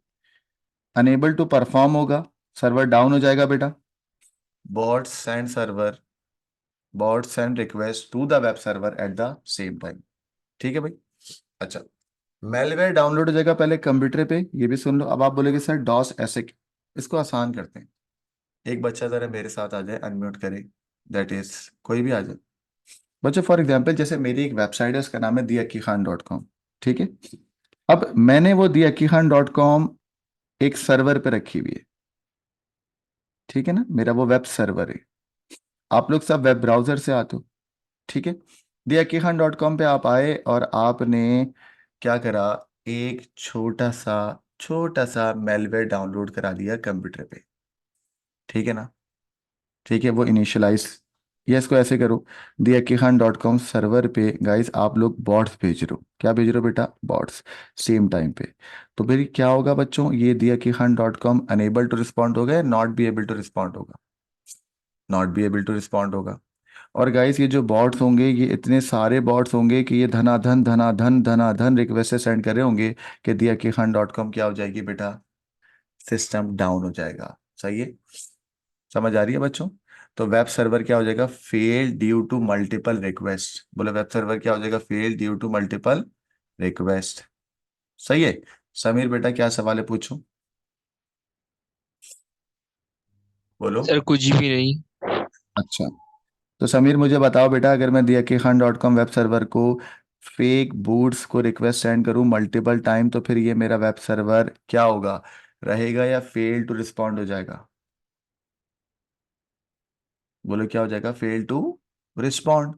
अनेबल टू परफॉर्म होगा, सर्वर डाउन हो जाएगा बेटा। Bot send server, bot send request to the web server at the same time. ठीक है भाई। अच्छा, मेलवेयर डाउनलोड हो जाएगा पहले कंप्यूटर पे, ये भी सुन लो। अब आप बोलेगे सर डॉस ऐसे, इसको आसान करते हैं। एक बच्चा जरा मेरे साथ आ जाए, अनम्यूट करे, दैट इज कोई भी आ जाए। बच्चों फॉर एग्जाम्पल जैसे मेरी एक वेबसाइट है, उसका नाम है diakihan.com। ठीक है। अब मैंने वो diakihan.com एक सर्वर पे रखी हुई है, ठीक है ना, मेरा वो वेब सर्वर है। आप लोग सब वेब ब्राउजर से आते हो, ठीक है। diakihan.com पे आप आए और आपने क्या करा, एक छोटा सा मेलवेयर डाउनलोड करा दिया कंप्यूटर पे, ठीक है ना। ठीक है, वो इनिशियलाइज, या इसको ऐसे करो, diakihan.com सर्वर पे गाइस आप लोग बॉट्स भेज रहे हो। क्या भेज रहे हो बेटा? बॉट्स, सेम टाइम पे। तो फिर क्या होगा बच्चों, ये diakihan.com अनेबल टू रिस्पॉन्ड होगा या not be able to respond होगा? Not be able to respond होगा। और गाइस ये जो बॉट्स होंगे ये इतने सारे बॉट्स होंगे कि ये धनाधन धनाधन धनाधन रिक्वेस्ट सेंड कर रहे होंगे कि दिया कि खान डॉट कॉम क्या हो जाएगी बेटा, सिस्टम डाउन हो जाएगा। सही है, समझ आ रही है बच्चों? तो वेब सर्वर क्या हो जाएगा, fail due to multiple request. बोलो वेब सर्वर क्या हो जाएगा, fail due to multiple request. सही है। समीर बेटा क्या सवाल है, पूछो, बोलो। सर कुछ भी नहीं। अच्छा, तो समीर मुझे बताओ बेटा, अगर मैं दिया कि Khan dot com web server को फेक बूट्स को रिक्वेस्ट सेंड करूं मल्टीपल टाइम, तो फिर ये मेरा वेब सर्वर क्या होगा, रहेगा या फेल टू रिस्पॉन्ड हो जाएगा? बोलो क्या हो जाएगा, fail to respond.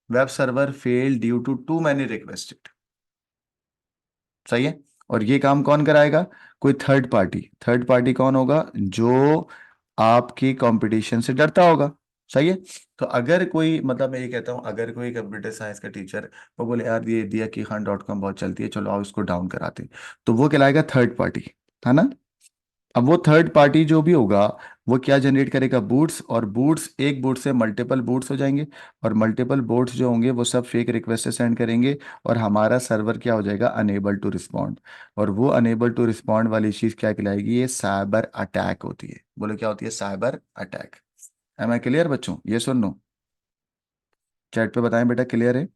Web server fail due to too many requested. सही है। और ये काम कौन कराएगा, कोई थर्ड पार्टी। थर्ड पार्टी कौन होगा, जो आपकी कंपटीशन से डरता होगा। सही है। तो अगर कोई, मतलब मैं ये कहता हूँ, अगर कोई कंप्यूटर साइंस का टीचर वो बोले यार ये दिया कि खान डॉट कॉम बहुत चलती है, चलो आओ इसको डाउन कराते हैं, तो वो कहलाएगा थर्ड पार्टी, है ना? अब वो थर्ड पार्टी जो भी होगा वो क्या जनरेट करेगा, बूट्स, और बूट्स, एक बूट से मल्टीपल बूट्स हो जाएंगे, और मल्टीपल बूट्स जो होंगे वो सब फेक रिक्वेस्ट से सेंड करेंगे, और हमारा सर्वर क्या हो जाएगा, अनेबल टू रिस्पॉन्ड। और वो अनेबल टू रिस्पॉन्ड वाली चीज़ क्या कहलाएगी, ये साइबर अटैक होती है। बोलो क्या होती है, cyber attack. Am I clear बच्चों, ये सुन लो, चैट पे बताएं बेटा क्लियर है?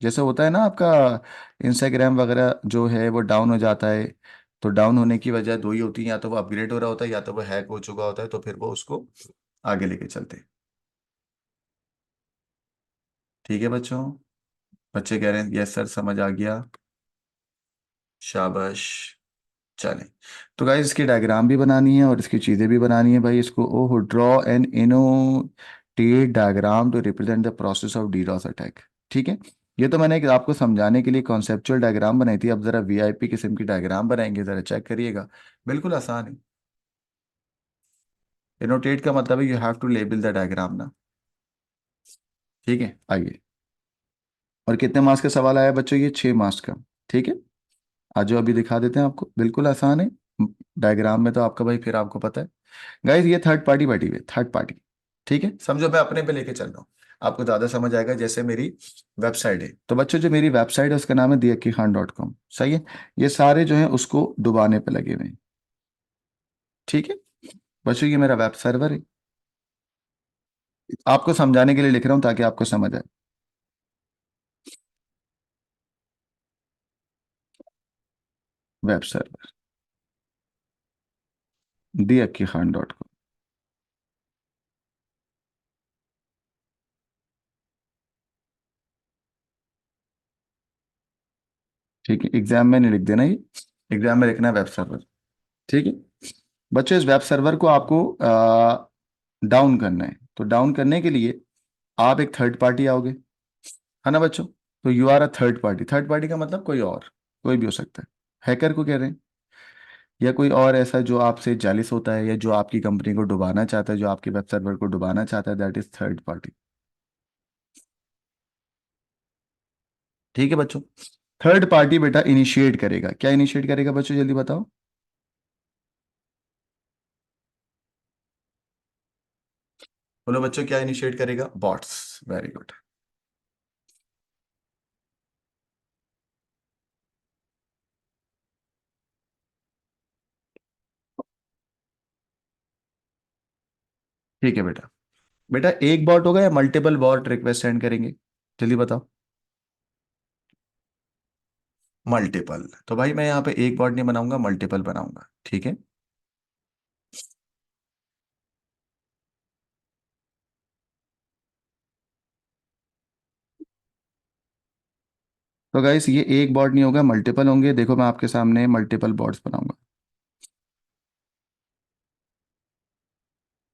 जैसे होता है ना आपका इंस्टाग्राम वगैरह जो है वो डाउन हो जाता है, तो डाउन होने की वजह दो ही होती है, या तो वो अपग्रेड हो रहा होता है या तो वो हैक हो चुका होता है, तो फिर वो उसको आगे लेके चलते हैं। ठीक है बच्चों, बच्चे कह रहे हैं यस सर समझ आ गया, शाबाश। चलें, तो गाइस इसकी डायग्राम भी बनानी है और इसकी चीज़ें भी बनानी है भाई। इसको oh, draw an annotate diagram to represent the process of DDoS attack. ठीक है, ये तो मैंने एक आपको समझाने के लिए कॉन्सेप्चुअल डायग्राम बनाई थी, अब जरा वीआईपी किस्म की डायग्राम बनाएंगे, जरा चेक करिएगा। बिल्कुल आसान है। इनोटेट का मतलब है you have to label the diagram ना। ठीक है, आइए। और कितने मार्क्स का सवाल आया बच्चों, ये 6 मार्क्स का। ठीक है, आज जो अभी दिखा देते हैं आपको, बिल्कुल आसान है। डायग्राम में तो आपका भाई फिर आपको पता है। गाइस ये थर्ड पार्टी बैठी हुई है, थर्ड पार्टी। ठीक है, समझो मैं अपने पे लेके चल रहा हूँ, आपको ज्यादा समझ आएगा। जैसे मेरी वेबसाइट है, तो बच्चों जो मेरी वेबसाइट है उसका नाम है diakikhan.com। सही है। ये सारे जो हैं उसको डुबाने पे लगे हुए हैं। ठीक है बच्चों, ये मेरा वेब सर्वर है, आपको समझाने के लिए लिख रहा हूँ ताकि आपको समझ आए। Web server diakikhan.com। ठीक है, एग्जाम में नहीं लिख देना ये, एग्जाम में लिखना है वेब सर्वर। ठीक है बच्चों, इस वेब सर्वर को आपको डाउन करना है, तो डाउन करने के लिए आप एक थर्ड पार्टी आओगे, है ना बच्चों? तो you are a third party. Third party का मतलब कोई और, कोई भी हो सकता है, हैकर को कह रहे हैं, या कोई और ऐसा जो आपसे जालिस होता है, या जो आपकी कंपनी को डुबाना चाहता है, जो आपके वेब सर्वर को डुबाना चाहता है, दैट इज थर्ड पार्टी। ठीक है बच्चों, थर्ड पार्टी बेटा इनिशिएट करेगा, क्या इनिशिएट करेगा बच्चों, जल्दी बताओ। बोलो बच्चों क्या इनिशिएट करेगा, बॉट्स। Very good. ठीक है बेटा, बेटा एक बॉट होगा या मल्टीपल बॉट रिक्वेस्ट सेंड करेंगे, जल्दी बताओ। मल्टीपल, तो भाई मैं यहाँ पे एक बॉट नहीं बनाऊंगा, मल्टीपल बनाऊंगा। ठीक है, तो गाइस ये एक बॉट नहीं होगा, मल्टीपल होंगे। देखो मैं आपके सामने मल्टीपल बॉट्स बनाऊंगा।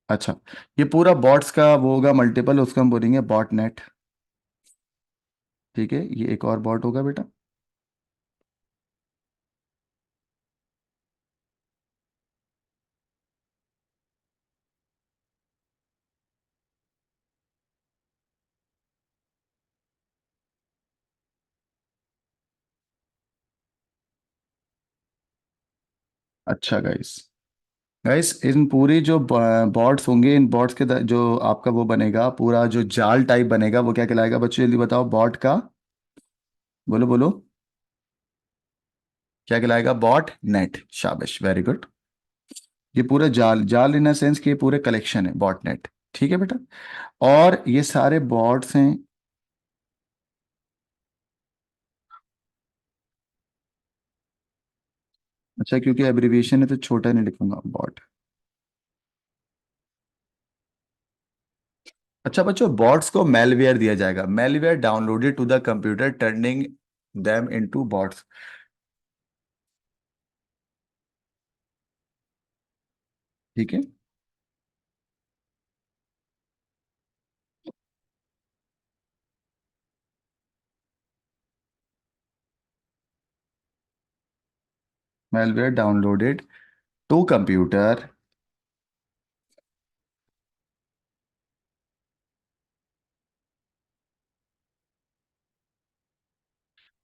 अच्छा, ये पूरा बॉट्स का वो होगा मल्टीपल, उसको हम बोलेंगे बॉट नेट। ठीक है, ये एक और बॉट होगा बेटा। अच्छा गाइस, गाइस इन पूरी जो बॉट्स होंगे, इन बॉट्स के जो आपका वो बनेगा, पूरा जो जाल टाइप बनेगा, वो क्या कहलाएगा बच्चों, जल्दी बताओ, बॉट का, बोलो बोलो, क्या कहलाएगा? Botnet. शाबाश, वेरी गुड। ये पूरे जाल, जाल इन सेंस कि ये पूरे कलेक्शन है बॉट नेट। ठीक है बेटा। और ये सारे बॉट्स हैं। अच्छा, क्योंकि एब्रीविएशन है तो छोटा नहीं लिखूंगा, बॉट। अच्छा बच्चों, बॉट्स को मेलवेयर दिया जाएगा, malware downloaded to the computer turning them into bots. ठीक है। मेलवेयर डाउनलोडेड टू कंप्यूटर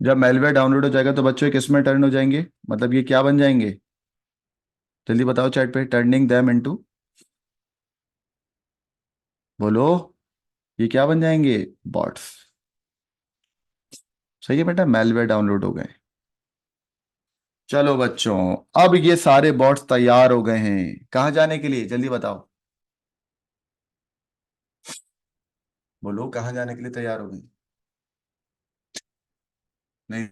जब मेलवेयर डाउनलोड हो जाएगा तो बच्चों ये किस में टर्न हो जाएंगे, मतलब ये क्या बन जाएंगे? जल्दी बताओ चैट पे, टर्निंग देम इनटू, बोलो, ये क्या बन जाएंगे? बॉट्स। सही है बेटा, मेलवेयर डाउनलोड हो गए। चलो बच्चों, अब ये सारे बॉट्स तैयार हो गए हैं कहाँ जाने के लिए, जल्दी बताओ, बोलो कहाँ जाने के लिए तैयार हो गए? नहीं।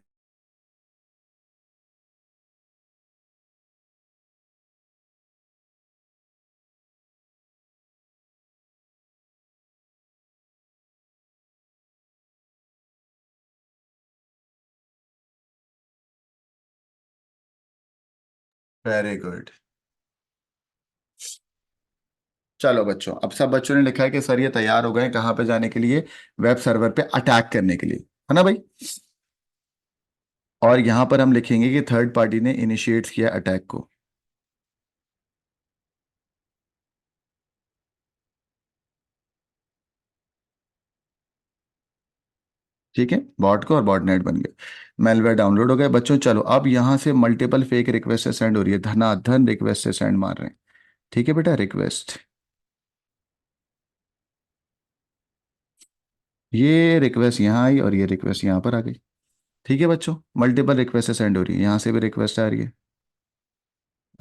Very good. चलो बच्चों, अब सब बच्चों ने लिखा है कि सर ये तैयार हो गए हैं कहाँ पे जाने के लिए, वेब सर्वर पे अटैक करने के लिए, है ना भाई? और यहां पर हम लिखेंगे कि थर्ड पार्टी ने इनिशिएट किया अटैक को। ठीक है, बॉट को, और बॉट नेट बन गया, मेलवेयर डाउनलोड हो गए बच्चों। चलो अब यहां से मल्टीपल फेक रिक्वेस्ट से सेंड हो रही है, धनाधन रिक्वेस्ट से सेंड मार रहे हैं। ठीक है बेटा, रिक्वेस्ट, ये रिक्वेस्ट यहाँ आई और ये रिक्वेस्ट यहाँ पर आ गई। ठीक है बच्चों, मल्टीपल रिक्वेस्ट से सेंड हो रही है, यहाँ से भी रिक्वेस्ट आ रही है,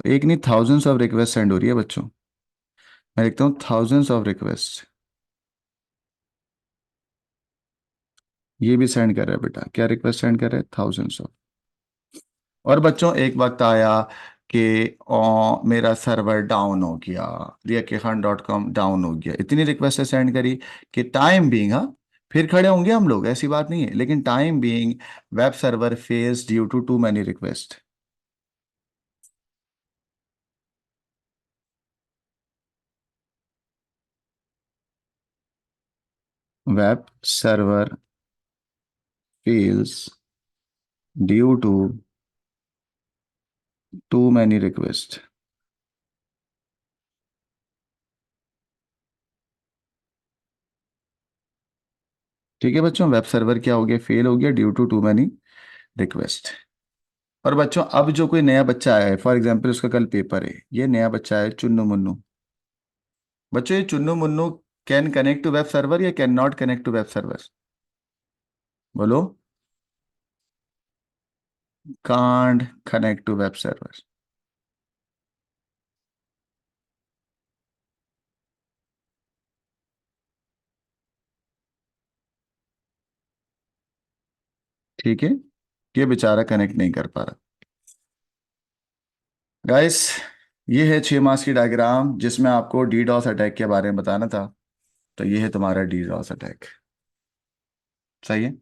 एक नहीं थाउजेंड्स ऑफ रिक्वेस्ट सेंड हो रही है बच्चों। मैं लिखता हूँ थाउजेंड्स ऑफ रिक्वेस्ट। ये भी सेंड कर रहा है बेटा, क्या रिक्वेस्ट सेंड कर रहा है? Thousands of. और बच्चों एक वक्त आया कि मेरा सर्वर डाउन हो गया, riyakihan.com डाउन हो गया, इतनी रिक्वेस्ट सेंड करी कि टाइम बीइंग, हाँ फिर खड़े होंगे हम लोग, ऐसी बात नहीं है, लेकिन time being web server face due to too many request. Web server fails due to too many request. ठीक है बच्चों, वेब सर्वर क्या हो गया? फेल हो गया due to too many request. और बच्चों अब जो कोई नया बच्चा आया है, फॉर एग्जाम्पल उसका कल पेपर है, ये नया बच्चा है चुन्नू मुन्नू, बच्चों ये Chunnu Munnu can connect to web server या can not connect to web server, बोलो? Can't connect to web server. ठीक है, ये बेचारा कनेक्ट नहीं कर पा रहा। गाइस ये है 6 मास की डायग्राम जिसमें आपको डीडॉस अटैक के बारे में बताना था, तो ये है तुम्हारा डीडॉस अटैक। सही है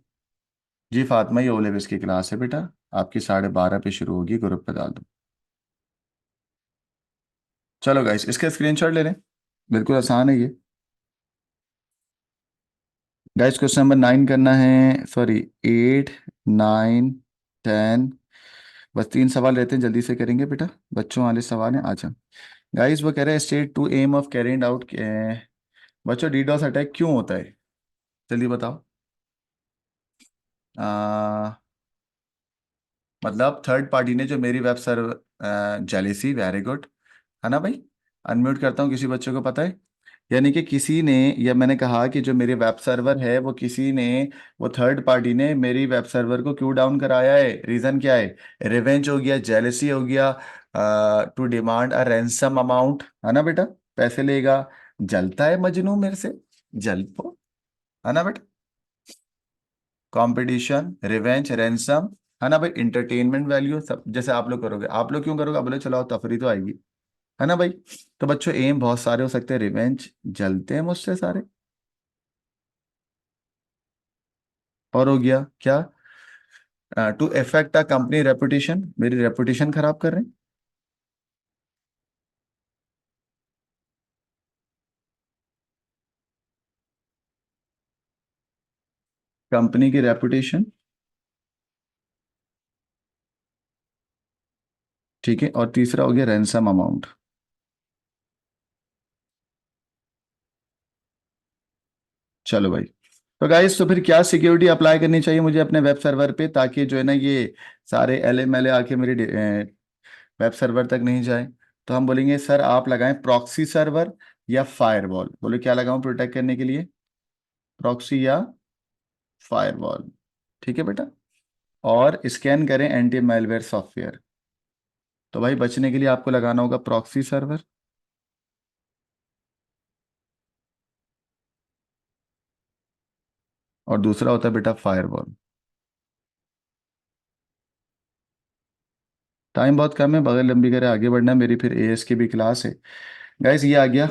जी फातिमा, ये ओलेविस की क्लास है बेटा, आपकी 12:30 पे शुरू होगी, ग्रुप पे डाल दो। चलो गाइस इसका स्क्रीनशॉट ले लें, बिल्कुल आसान है ये। गाइस क्वेश्चन नंबर 9 करना है, सॉरी 8, 9, 10, बस 3 सवाल रहते हैं, जल्दी से करेंगे बेटा, बच्चों वाले सवाल हैं। अच्छा गाइस वो कह रहे हैं state to aim of carrying out, बच्चों डीडॉस अटैक क्यों होता है, जल्दी बताओ। आ, मतलब थर्ड पार्टी ने जो मेरी web server, jealousy, very good, है ना भाई? अनम्यूट करता हूँ, किसी बच्चे को पता है? यानी कि किसी ने, या मैंने कहा कि जो मेरे वेब सर्वर है वो किसी ने, वो थर्ड पार्टी ने मेरी वेब सर्वर को क्यों डाउन कराया है? रीजन क्या है? रिवेंज हो गया, जेलसी हो गया, to demand a ransom amount, है ना बेटा? पैसे लेगा, जलता है मजनू मेरे से, जल पो, है ना बेटा? कंपटीशन, रिवेंज, रैंसम, है ना भाई? इंटरटेनमेंट वैल्यू, सब जैसे आप लोग करोगे। आप लोग क्यों करोगे? बोले चलो तफरी तो आएगी, है ना भाई? तो बच्चों एम बहुत सारे हो सकते हैं, रिवेंज, जलते हैं मुझसे सारे। और हो गया क्या? To affect a company reputation, मेरी रेपुटेशन खराब कर रहे हैं। कंपनी की रेपुटेशन, ठीक है। और तीसरा हो गया रैंसम अमाउंट। चलो भाई, तो गाइस तो फिर क्या सिक्योरिटी अप्लाई करनी चाहिए मुझे अपने वेब सर्वर पे, ताकि जो है ना ये सारे एल एम एल ए आके मेरे वेब सर्वर तक नहीं जाए? तो हम बोलेंगे सर आप लगाएं प्रॉक्सी सर्वर या फायरवॉल। बोलो क्या लगाऊं प्रोटेक्ट करने के लिए? प्रॉक्सी या फायरवॉल? ठीक है बेटा। और स्कैन करें एंटी मैलवेयर सॉफ्टवेयर। तो भाई बचने के लिए आपको लगाना होगा प्रॉक्सी सर्वर, और दूसरा होता है बेटा फायरवॉल। टाइम बहुत कम है, बगल लंबी करे आगे बढ़ना है, मेरी फिर एएस की भी क्लास है। गाइस ये आ गया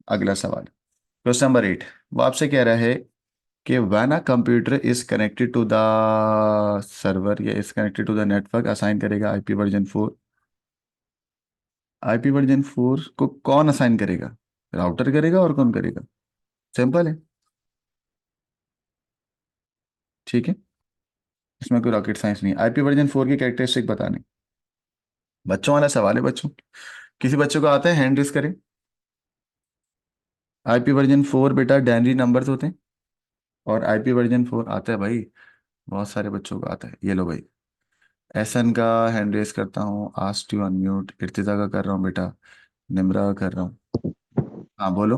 अगला सवाल, क्वेश्चन नंबर 8। वो आपसे कह रहा है कि when a computer is connected to the server या is connected to the network, assign करेगा IP वर्जन 4। IP वर्जन 4 को कौन असाइन करेगा? राउटर करेगा, और कौन करेगा? सिंपल है, ठीक है। इसमें कोई रॉकेट साइंस नहीं है। IP वर्जन 4 की कैरेक्टरिस्टिक बताने, बच्चों वाला सवाल है बच्चों। किसी बच्चे को आता है? हैंड रेस करें। IP वर्जन 4 बेटा डायनरी नंबर्स होते हैं, और IP वर्जन 4 आता है भाई, बहुत सारे बच्चों को आता है। ये लो भाई, एसन का हैंड रेस करता हूँ, आस्ट यू अनम्यूट, इर्तिजा का कर रहा हूँ बेटा, निम्रा का कर रहा हूँ। हाँ बोलो,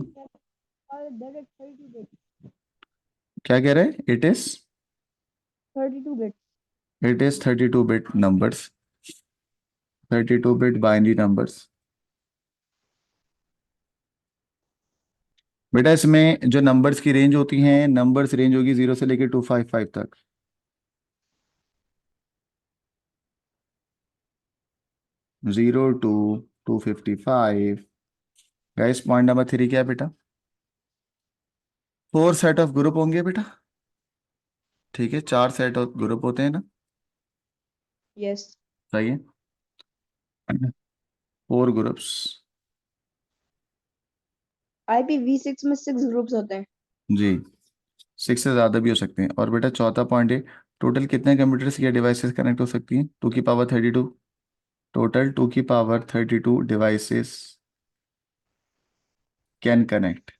That is 32 bit. क्या कह रहे हैं? 32 bit. It is 32 bit numbers, 32 bit binary numbers. बेटा इसमें जो नंबर्स की रेंज होती हैं, नंबर्स रेंज होगी 0 से लेकर 255 तक। 0 to 255। गाइस पॉइंट नंबर 3 क्या है बेटा? 4 सेट ऑफ ग्रुप होंगे बेटा, ठीक है। 4 सेट ऑफ ग्रुप होते हैं ना, Yes. सही है। 4 ग्रुप्स, IPv6 में 6 ग्रुप्स होते हैं। जी। 6 से ज़्यादा भी हो सकते हैं। और बेटा चौथा पॉइंट है, टोटल कितने कंप्यूटर्स या डिवाइसेस कनेक्ट हो सकती हैं? 2 की पावर 32। टोटल 2 की पावर 32 डिवाइसेस कैन कनेक्ट,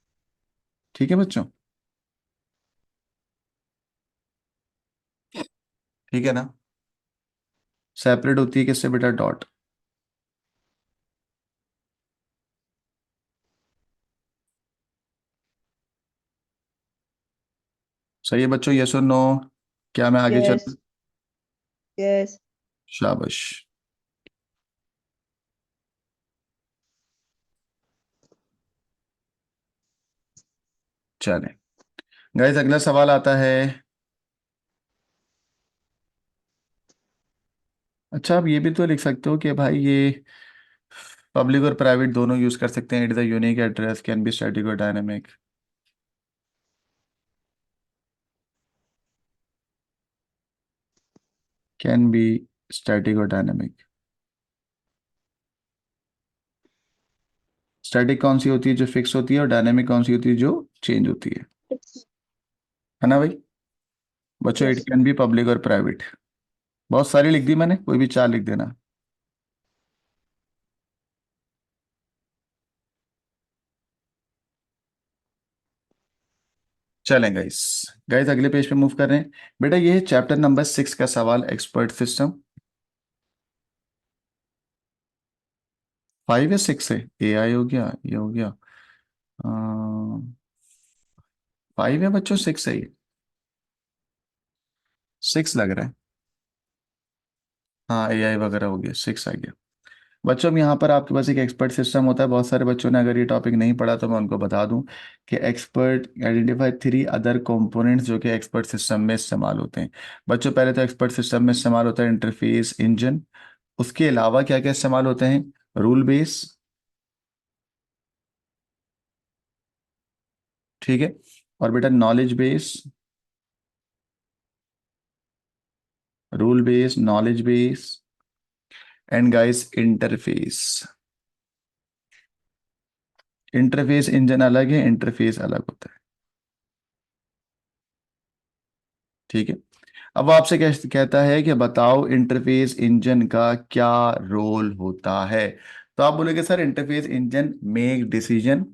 ठीक है बच्चों? ठीक है ना? सेपरेट होती है किससे बेटा? डॉट। सही है बच्चों, यस और नो? क्या मैं आगे चलूं? Yes. Yes. शाबाश। चलें गाइस, अगला सवाल आता है। अच्छा आप ये भी तो लिख सकते हो कि भाई ये पब्लिक और प्राइवेट दोनों यूज कर सकते हैं। It is a unique address, can be static और डायनेमिक। कैन बी स्टैटिक और डायनेमिक। स्टैटिक कौन सी होती है? जो फिक्स होती है। और डायनेमिक कौन सी होती है? जो चेंज होती है ना भाई? बच्चों it Yes. Can be public और प्राइवेट। बहुत सारी लिख दी मैंने, कोई भी 4 लिख देना। चलें गाइस, गाइस अगले पेज पे मूव कर रहे हैं। बेटा ये है चैप्टर नंबर 6 का सवाल, एक्सपर्ट सिस्टम। 5 या 6 है? ए आई हो गया, ये हो गया। 5 है बच्चों, 6 है? ये 6 लग रहा है। हाँ, ए आई वगैरह हो गया, 6 आ गया। बच्चों अब यहाँ पर आपके पास एक एक्सपर्ट सिस्टम होता है। बहुत सारे बच्चों ने अगर ये टॉपिक नहीं पढ़ा तो मैं उनको बता दूं कि एक्सपर्ट आइडेंटिफाई 3 अदर कंपोनेंट्स जो कि एक्सपर्ट सिस्टम में इस्तेमाल होते हैं। बच्चों पहले तो एक्सपर्ट सिस्टम में इस्तेमाल होता है इंटरफेस इंजन। उसके अलावा क्या क्या इस्तेमाल होते हैं? रूल बेस, ठीक है, और बेटा knowledge base, rule base, knowledge base, and guys interface. Interface engine अलग है, इंटरफेस अलग होता है, ठीक है। अब वो आपसे कहता है कि बताओ इंटरफेस इंजन का क्या रोल होता है। तो आप बोलोगे sir interface engine make decision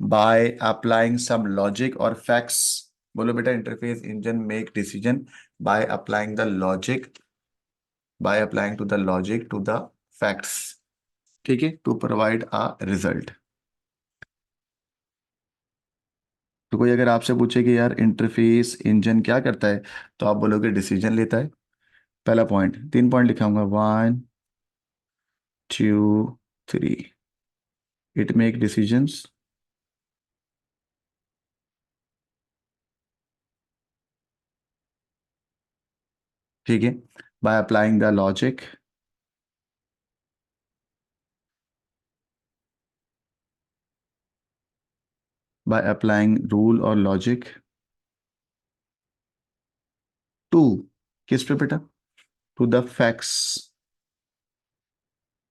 by applying some logic और फैक्ट्स। बोलो बेटा interface engine make decision by applying the logic, by applying to the logic to the facts, ठीक है, टू प्रोवाइड अ रिजल्ट। तो कोई अगर आपसे पूछे कि यार इंटरफेस इंजन क्या करता है, तो आप बोलोगे डिसीजन लेता है। पहला पॉइंट, 3 पॉइंट लिखाऊंगा, 1 2 3। इट मेक डिसीजंस, ठीक है, by applying the logic, by applying rule और लॉजिक टू, किस पे बेटा? टू द फैक्ट्स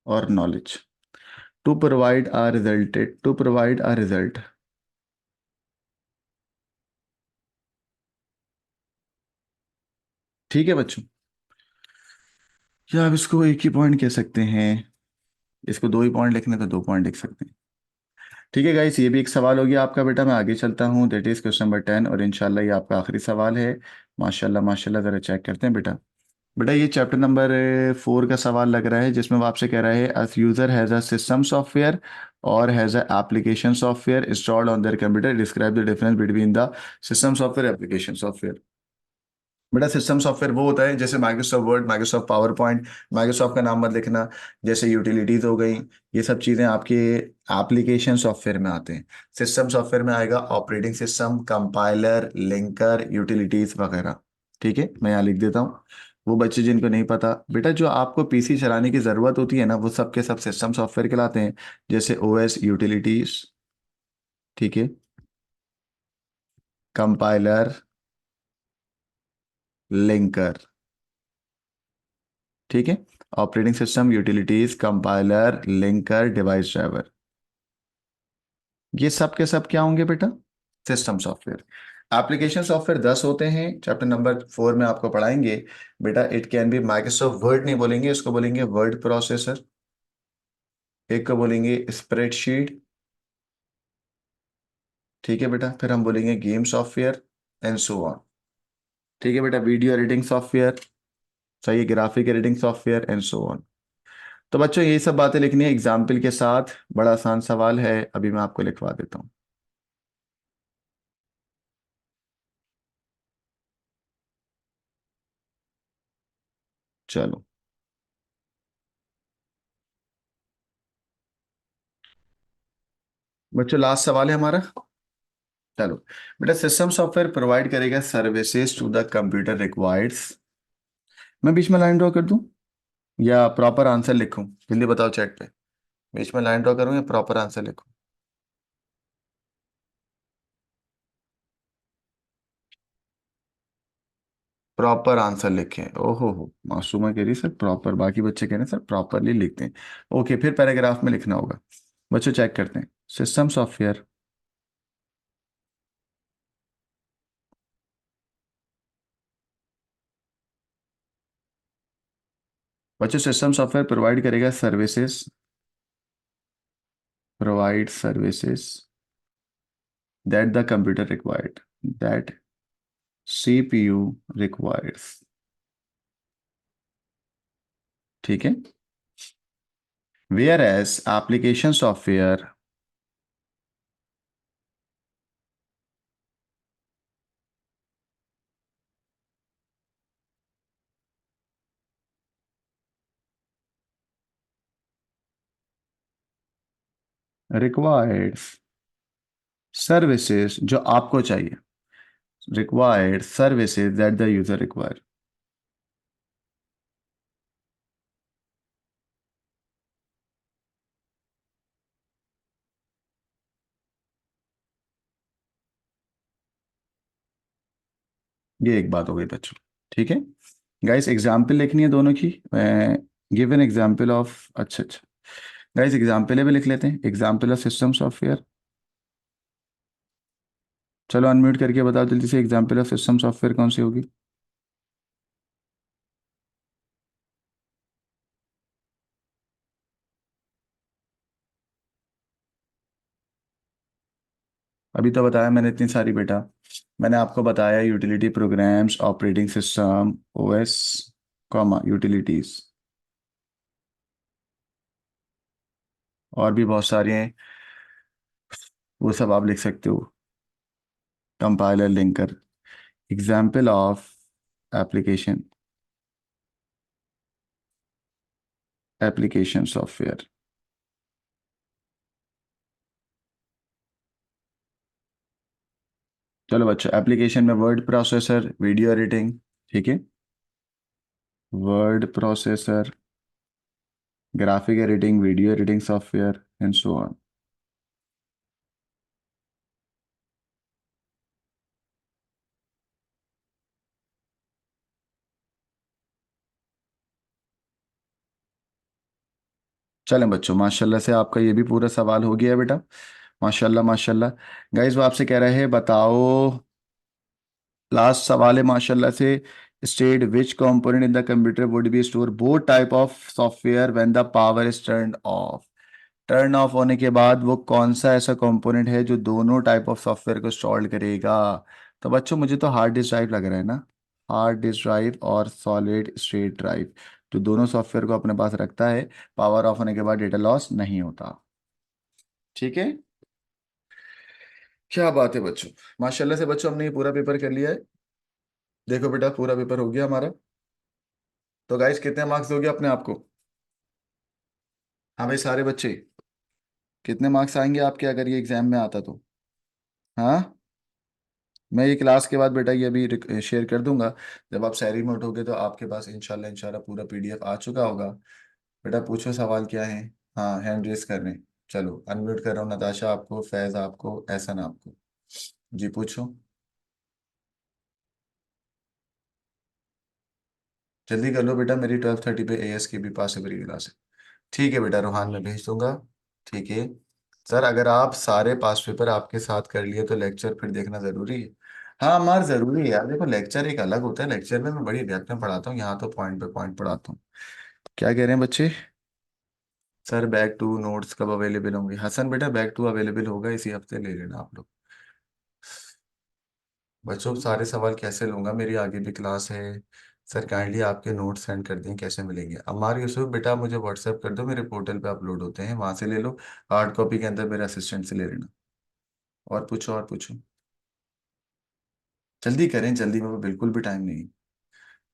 और knowledge, to provide a resulted, to provide a result, ठीक है बच्चों। या आप इसको एक ही पॉइंट कह सकते हैं, इसको 2 ही पॉइंट लिखने तो 2 पॉइंट लिख सकते हैं। ठीक है गाइस, ये भी एक सवाल हो गया आपका बेटा। मैं आगे चलता हूँ, दैट इज क्वेश्चन नंबर 10, और इंशाल्लाह ये आपका आखिरी सवाल है। माशाल्लाह माशाल्लाह, ज़रा चेक करते हैं बेटा। बेटा ये चैप्टर नंबर 4 का सवाल लग रहा है, जिसमें वो आपसे कह रहा है a user has a system software और has a application software installed on their computer, describe the difference between the system software application software. बेटा सिस्टम सॉफ्टवेयर वो होता है जैसे Microsoft Word, Microsoft PowerPoint, Microsoft का नाम मत लिखना, जैसे यूटिलिटीज हो गई, ये सब चीज़ें आपके एप्लीकेशन सॉफ्टवेयर में आते हैं। सिस्टम सॉफ्टवेयर में आएगा operating system, compiler, linker, utilities वगैरह, ठीक है। मैं यहाँ लिख देता हूँ। वो बच्चे जिनको नहीं पता बेटा, जो आपको पीसी चलाने की ज़रूरत होती है ना, वो सब के सब सिस्टम सॉफ्टवेयर कहलाते हैं, जैसे ओएस, यूटिलिटीज, ठीक है, कंपाइलर, लिंकर, ठीक है, operating system, utilities, compiler, linker, device driver, ये सब के सब क्या होंगे बेटा? System software. एप्लीकेशन सॉफ्टवेयर 10 होते हैं, चैप्टर नंबर 4 में आपको पढ़ाएंगे बेटा। It can be Microsoft word नहीं बोलेंगे, इसको बोलेंगे वर्ड प्रोसेसर, एक को बोलेंगे स्प्रेडशीट, ठीक है बेटा, फिर हम बोलेंगे game software and so on, ठीक है बेटा, वीडियो एडिटिंग सॉफ्टवेयर, सही है, graphic editing software and so on. तो बच्चों यही सब बातें लिखनी है एग्जाम्पल के साथ। बड़ा आसान सवाल है, अभी मैं आपको लिखवा देता हूँ। चलो बच्चों लास्ट सवाल है हमारा। चलो बेटा, सिस्टम सॉफ्टवेयर प्रोवाइड करेगा सर्विसेज टू द कंप्यूटर रिक्वायर्ड्स। मैं बीच में लाइन ड्रॉ कर दूं या प्रॉपर आंसर लिखूं? जल्दी बताओ चैट पे, बीच में लाइन ड्रॉ करूं या प्रॉपर आंसर लिखूं? प्रॉपर आंसर लिखें। ओहो हो, मासूमा कह रही सर प्रॉपर, बाकी बच्चे कह रहे हैं सर प्रॉपरली लिखते हैं। ओके, फिर पैराग्राफ में लिखना होगा। बच्चों चेक करते हैं, सिस्टम सॉफ्टवेयर बच्चों सिस्टम सॉफ्टवेयर प्रोवाइड करेगा services, provide services that the computer required, that CPU requires, ठीक है। whereas application software requires services जो आपको चाहिए, required services that the user require. ये एक बात हो गई बच्चों, ठीक है। गाइस एग्जाम्पल लिखनी है दोनों की, गिव एन एग्जाम्पल ऑफ, अच्छा अच्छा गाइस एग्जाम्पल भी लिख लेते हैं, एग्जाम्पल ऑफ सिस्टम सॉफ्टवेयर। चलो अनम्यूट करके बताओ जल्दी से, एग्जाम्पल ऑफ सिस्टम सॉफ्टवेयर कौन सी होगी? अभी तो बताया मैंने इतनी सारी बेटा, मैंने आपको बताया utility programmes, operating system, OS, comma utilities, और भी बहुत सारे हैं, वो सब आप लिख सकते हो। Compiler, linker, example of application, application software. चलो बच्चों, एप्लीकेशन में वर्ड प्रोसेसर, वीडियो एडिटिंग, ठीक है, word processor, graphic editing, video editing software and so on. चलें बच्चों, माशाल्लाह से आपका ये भी पूरा सवाल हो गया है बेटा, माशाल्लाह माशाल्लाह। गाइस वो आपसे कह रहे हैं बताओ, लास्ट सवाल है माशाल्लाह से, state which component in the computer would be store both type of software when the power is turn off. Turn off होने के बाद वो कौन सा ऐसा कंपोनेंट है जो दोनों टाइप ऑफ सॉफ्टवेयर को इंस्टॉल करेगा? तो बच्चों मुझे तो हार्ड डिस्क ड्राइव लग रहा है ना, हार्ड डिस्क ड्राइव और सॉलिड स्टेट ड्राइव, तो दोनों सॉफ्टवेयर को अपने पास रखता है, पावर ऑफ होने के बाद डेटा लॉस नहीं होता, ठीक है। क्या बात है बच्चों, माशाल्लाह से बच्चों हमने ये पूरा पेपर कर लिया है। देखो बेटा पूरा पेपर हो गया हमारा। तो गाइस कितने मार्क्स दोगे अपने आप को? हाँ भाई सारे बच्चे, कितने मार्क्स आएंगे आपके अगर ये एग्जाम में आता तो? हाँ, मैं ये क्लास के बाद बेटा ये अभी शेयर कर दूंगा, जब आप सैरी में उठोगे तो आपके पास इंशाल्लाह इंशाल्लाह पूरा पीडीएफ आ चुका होगा। बेटा पूछो सवाल क्या है। हाँ हैंड रेस कर रहे हैं, चलो अनम्यूट कर रहा हूँ, नताशा आपको, फैज आपको, एहसन आपको, जी पूछो, जल्दी कर लो बेटा, मेरी 12:30 पे एएस की भी पास है क्लास है। ठीक है बेटा, रूहान में भेज दूंगा, ठीक है। सर अगर आप सारे पास पेपर आपके साथ कर लिए तो लेक्चर फिर देखना जरूरी है? हाँ मार जरूरी है यार, देखो लेक्चर एक अलग होता है, लेक्चर में मैं बड़ी डेप्थ में पढ़ाता हूँ, यहाँ तो पॉइंट पे पॉइंट पढ़ाता हूँ। क्या कह रहे हैं बच्चे? सर बैक टू नोट्स कब अवेलेबल होंगे? हसन बेटा बैक टू अवेलेबल होगा, इसी हफ्ते ले लेना आप लोग। बच्चों सारे सवाल कैसे लूंगा, मेरी आगे भी क्लास है। सर काइंडली आपके नोट्स सेंड कर दें, कैसे मिलेंगे? अमार यूसुफ बेटा मुझे व्हाट्सएप कर दो, मेरे पोर्टल पे अपलोड होते हैं, वहां से ले लो, हार्ड कॉपी के अंदर मेरे असिस्टेंट से ले लेना। और पूछो और पूछो, जल्दी करें, जल्दी में बिल्कुल भी टाइम नहीं।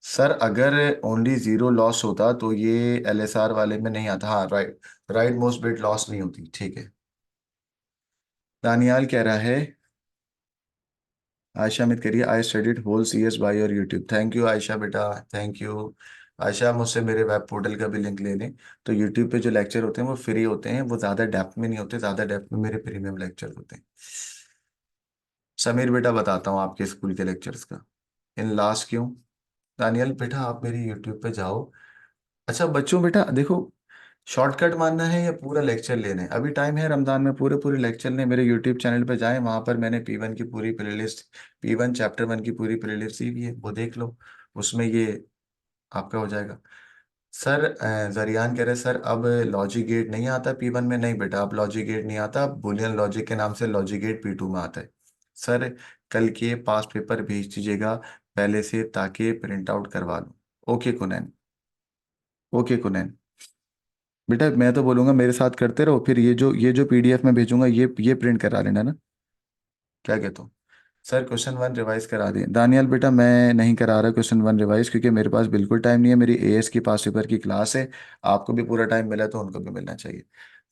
सर अगर ओनली जीरो लॉस होता तो ये एलएसआर वाले में नहीं आता, हाँ right, right most bit loss नहीं होती, ठीक है। दानियाल कह रहा है, आयशा मित करिए, I studied whole CS by your YouTube, thank you Ayesha बेटा, थैंक यू। आयशा मुझसे मेरे वेब पोर्टल का भी लिंक ले लें, तो यूट्यूब पे जो लेक्चर होते हैं वो फ्री होते हैं, वो ज़्यादा डेप्थ में नहीं होते, ज़्यादा डेप्थ में मेरे प्रीमियम लेक्चर होते हैं। समीर बेटा बताता हूँ आपके स्कूल के लेक्चर्स का, इन लास्ट क्यों। दानियल बेटा आप मेरी यूट्यूब पे जाओ। अच्छा बच्चों बेटा देखो, शॉर्टकट मानना है या पूरा लेक्चर लेना है? अभी टाइम है रमजान में, पूरे पूरे लेक्चर लें, मेरे यूट्यूब चैनल पे जाएं, वहां पर मैंने P1 की पूरी प्लेलिस्ट, P1 चैप्टर 1 की पूरी प्लेलिस्ट दी हुई है, वो देख लो, उसमें ये आपका हो जाएगा। सर जरियान कह रहे सर अब लॉजिक गेट नहीं आता P1 में? नहीं बेटा अब लॉजिक गेट नहीं आता, बुलियन लॉजिक के नाम से लॉजिक गेट P2 में आता है। सर कल के पास पेपर भेज दीजिएगा पहले से, ताकि प्रिंट आउट करवा लूँ। Okay Kunain, okay Kunain. बेटा मैं तो बोलूंगा मेरे साथ करते रहो, फिर ये जो पीडीएफ में भेजूंगा ये प्रिंट करा लेना ना, क्या कहते हो? सर क्वेश्चन 1 रिवाइज करा दिए। दानियाल बेटा मैं नहीं करा रहा क्वेश्चन 1 रिवाइज, क्योंकि मेरे पास बिल्कुल टाइम नहीं है, मेरी एएस की पास पेपर की क्लास है। आपको भी पूरा टाइम मिला तो उनको भी मिलना चाहिए।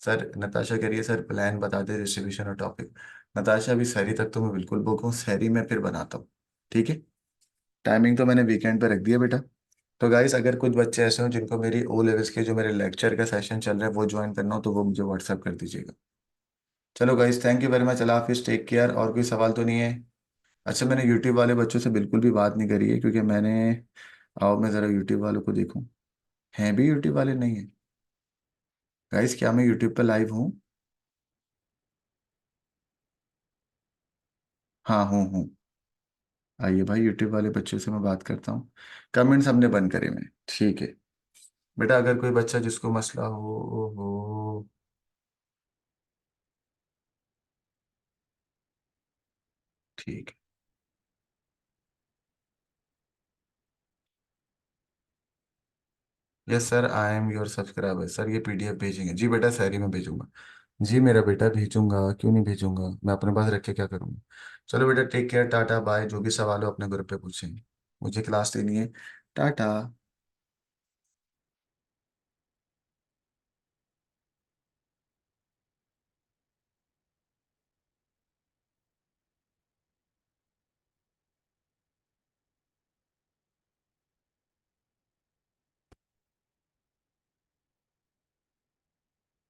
सर नताशा करिए सर, प्लान बता दे डिस्ट्रीब्यूशन और टॉपिक। नताशा अभी शहरी तक तो मैं बिल्कुल बुक हूँ, शहरी में फिर बनाता हूँ। ठीक है, टाइमिंग तो मैंने वीकेंड पे रख दिया बेटा। तो गाइस अगर कुछ बच्चे ऐसे हो जिनको मेरी ओ लेवल्स के जो मेरे लेक्चर का सेशन चल रहा है वो ज्वाइन करना हो तो वो मुझे व्हाट्सअप कर दीजिएगा। चलो guys, thank you very much, अल्लाह हाफिज, टेक केयर। और कोई सवाल तो नहीं है? अच्छा, मैंने यूट्यूब वाले बच्चों से बिल्कुल भी बात नहीं करी है, क्योंकि मैंने, आओ मैं ज़रा यूट्यूब वालों को देखूं, हैं भी यूट्यूब वाले? नहीं है गाइस, क्या मैं यूट्यूब पे लाइव हूँ? हाँ हूँ। आइए भाई, यूट्यूब वाले बच्चों से मैं बात करता हूँ। कमेंट्स हमने बंद करे मैं, ठीक है। बेटा अगर कोई बच्चा जिसको मसला हो, ठीक है। Yes sir, I am your subscriber. Sir ये पीडीएफ भेजेंगे? जी बेटा सहरी में भेजूंगा। जी मेरा बेटा भेजूंगा, क्यों नहीं भेजूंगा, मैं अपने पास रख के क्या करूंगा। चलो बेटा, टेक केयर, टाटा बाय। जो भी सवाल हो अपने ग्रुप पे पूछेंगे, मुझे क्लास लेनी है। टाटा।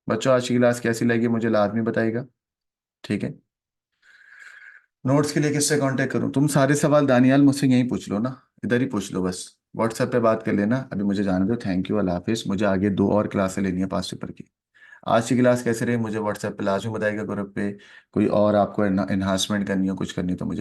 बच्चों आज की क्लास कैसी लगी मुझे लाजमी बताइएगा, ठीक है। नोट्स के लिए किससे कांटेक्ट करूं? तुम सारे सवाल दानियाल मुझसे यहीं पूछ लो ना, इधर ही पूछ लो बस। व्हाट्सएप पे बात कर लेना। अभी मुझे जाने दो, थैंक यू, अल्लाह हाफिज। मुझे आगे 2 और क्लासें लेनी है पास पेपर की। आज की क्लास कैसे रही मुझे व्हाट्सएप पे लाजमी बताइएगा, ग्रुप पे। कोई और आपको एनहांसमेंट करनी हो, कुछ करनी हो तो मुझे